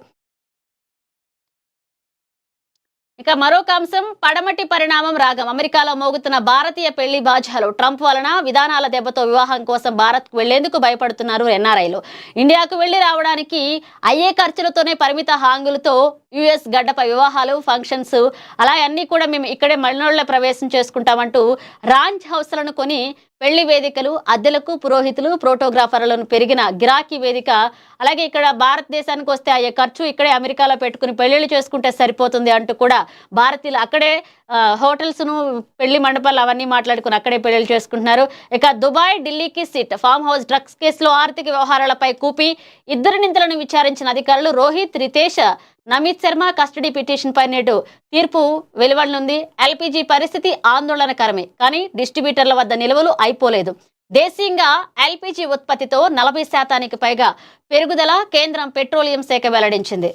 ఇక మరొక అంశం పడమటి పరిణామం రాగం. అమెరికాలో మోగుతున్న భారతీయ పెళ్లి బాజాలు. ట్రంప్ వలన విధానాల దెబ్బతో వివాహం కోసం భారత్కు వెళ్లేందుకు భయపడుతున్నారు ఎన్ఆర్ఐలు. ఇండియాకు వెళ్లి రావడానికి అయ్యే ఖర్చులతోనే పరిమిత హాంగులతో యుఎస్ గడ్డపై వివాహాలు, ఫంక్షన్స్ అలా అన్నీ కూడా మేము ఇక్కడే మళ్ళీ ప్రవేశం చేసుకుంటామంటూ రాంచ్ హౌస్లను కొని పెళ్లి వేదికలు, అద్దెలకు పురోహితులు, ఫోటోగ్రాఫర్లను పెరిగిన గిరాకీ వేదిక. అలాగే ఇక్కడ భారతదేశానికి వస్తే అయ్యే ఖర్చు ఇక్కడే అమెరికాలో పెట్టుకుని పెళ్లిళ్ళు చేసుకుంటే సరిపోతుంది అంటూ కూడా భారతీయులు అక్కడే హోటల్స్ను, పెళ్లి మండపాలు అవన్నీ మాట్లాడుకుని అక్కడే పెళ్లిళ్ళు చేసుకుంటున్నారు. ఇక దుబాయ్, ఢిల్లీకి సిట్. ఫామ్ హౌస్ డ్రగ్స్ కేసులో ఆర్థిక వ్యవహారాలపై కూపి 2 నిందితులను విచారించిన అధికారులు రోహిత్, రితేష్, నమిత్ శర్మ కస్టడీ పిటిషన్ పై నేడు తీర్పు వెలువడనుంది. ఎల్పీజీ పరిస్థితి ఆందోళనకరమే, కానీ డిస్ట్రిబ్యూటర్ల వద్ద నిల్వలు అయిపోలేదు. దేశీయంగా ఎల్పీజీ ఉత్పత్తితో 40% పైగా పెరుగుదల కేంద్రం పెట్రోలియం శాఖ వెల్లడించింది.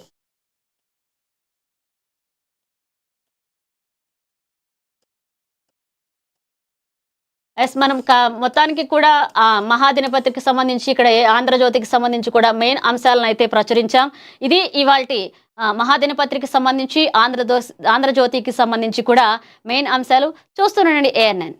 మనం మొత్తానికి కూడా మహాదినపత్రికకి సంబంధించి ఇక్కడ ఆంధ్రజ్యోతికి సంబంధించి కూడా మెయిన్ అంశాలను అయితే ప్రచురించాం. ఇది ఇవాల్టి మహాదినపత్రికకి సంబంధించి ఆంధ్రజ్యోతికి సంబంధించి కూడా మెయిన్ అంశాలు. చూస్తుండండి ANN.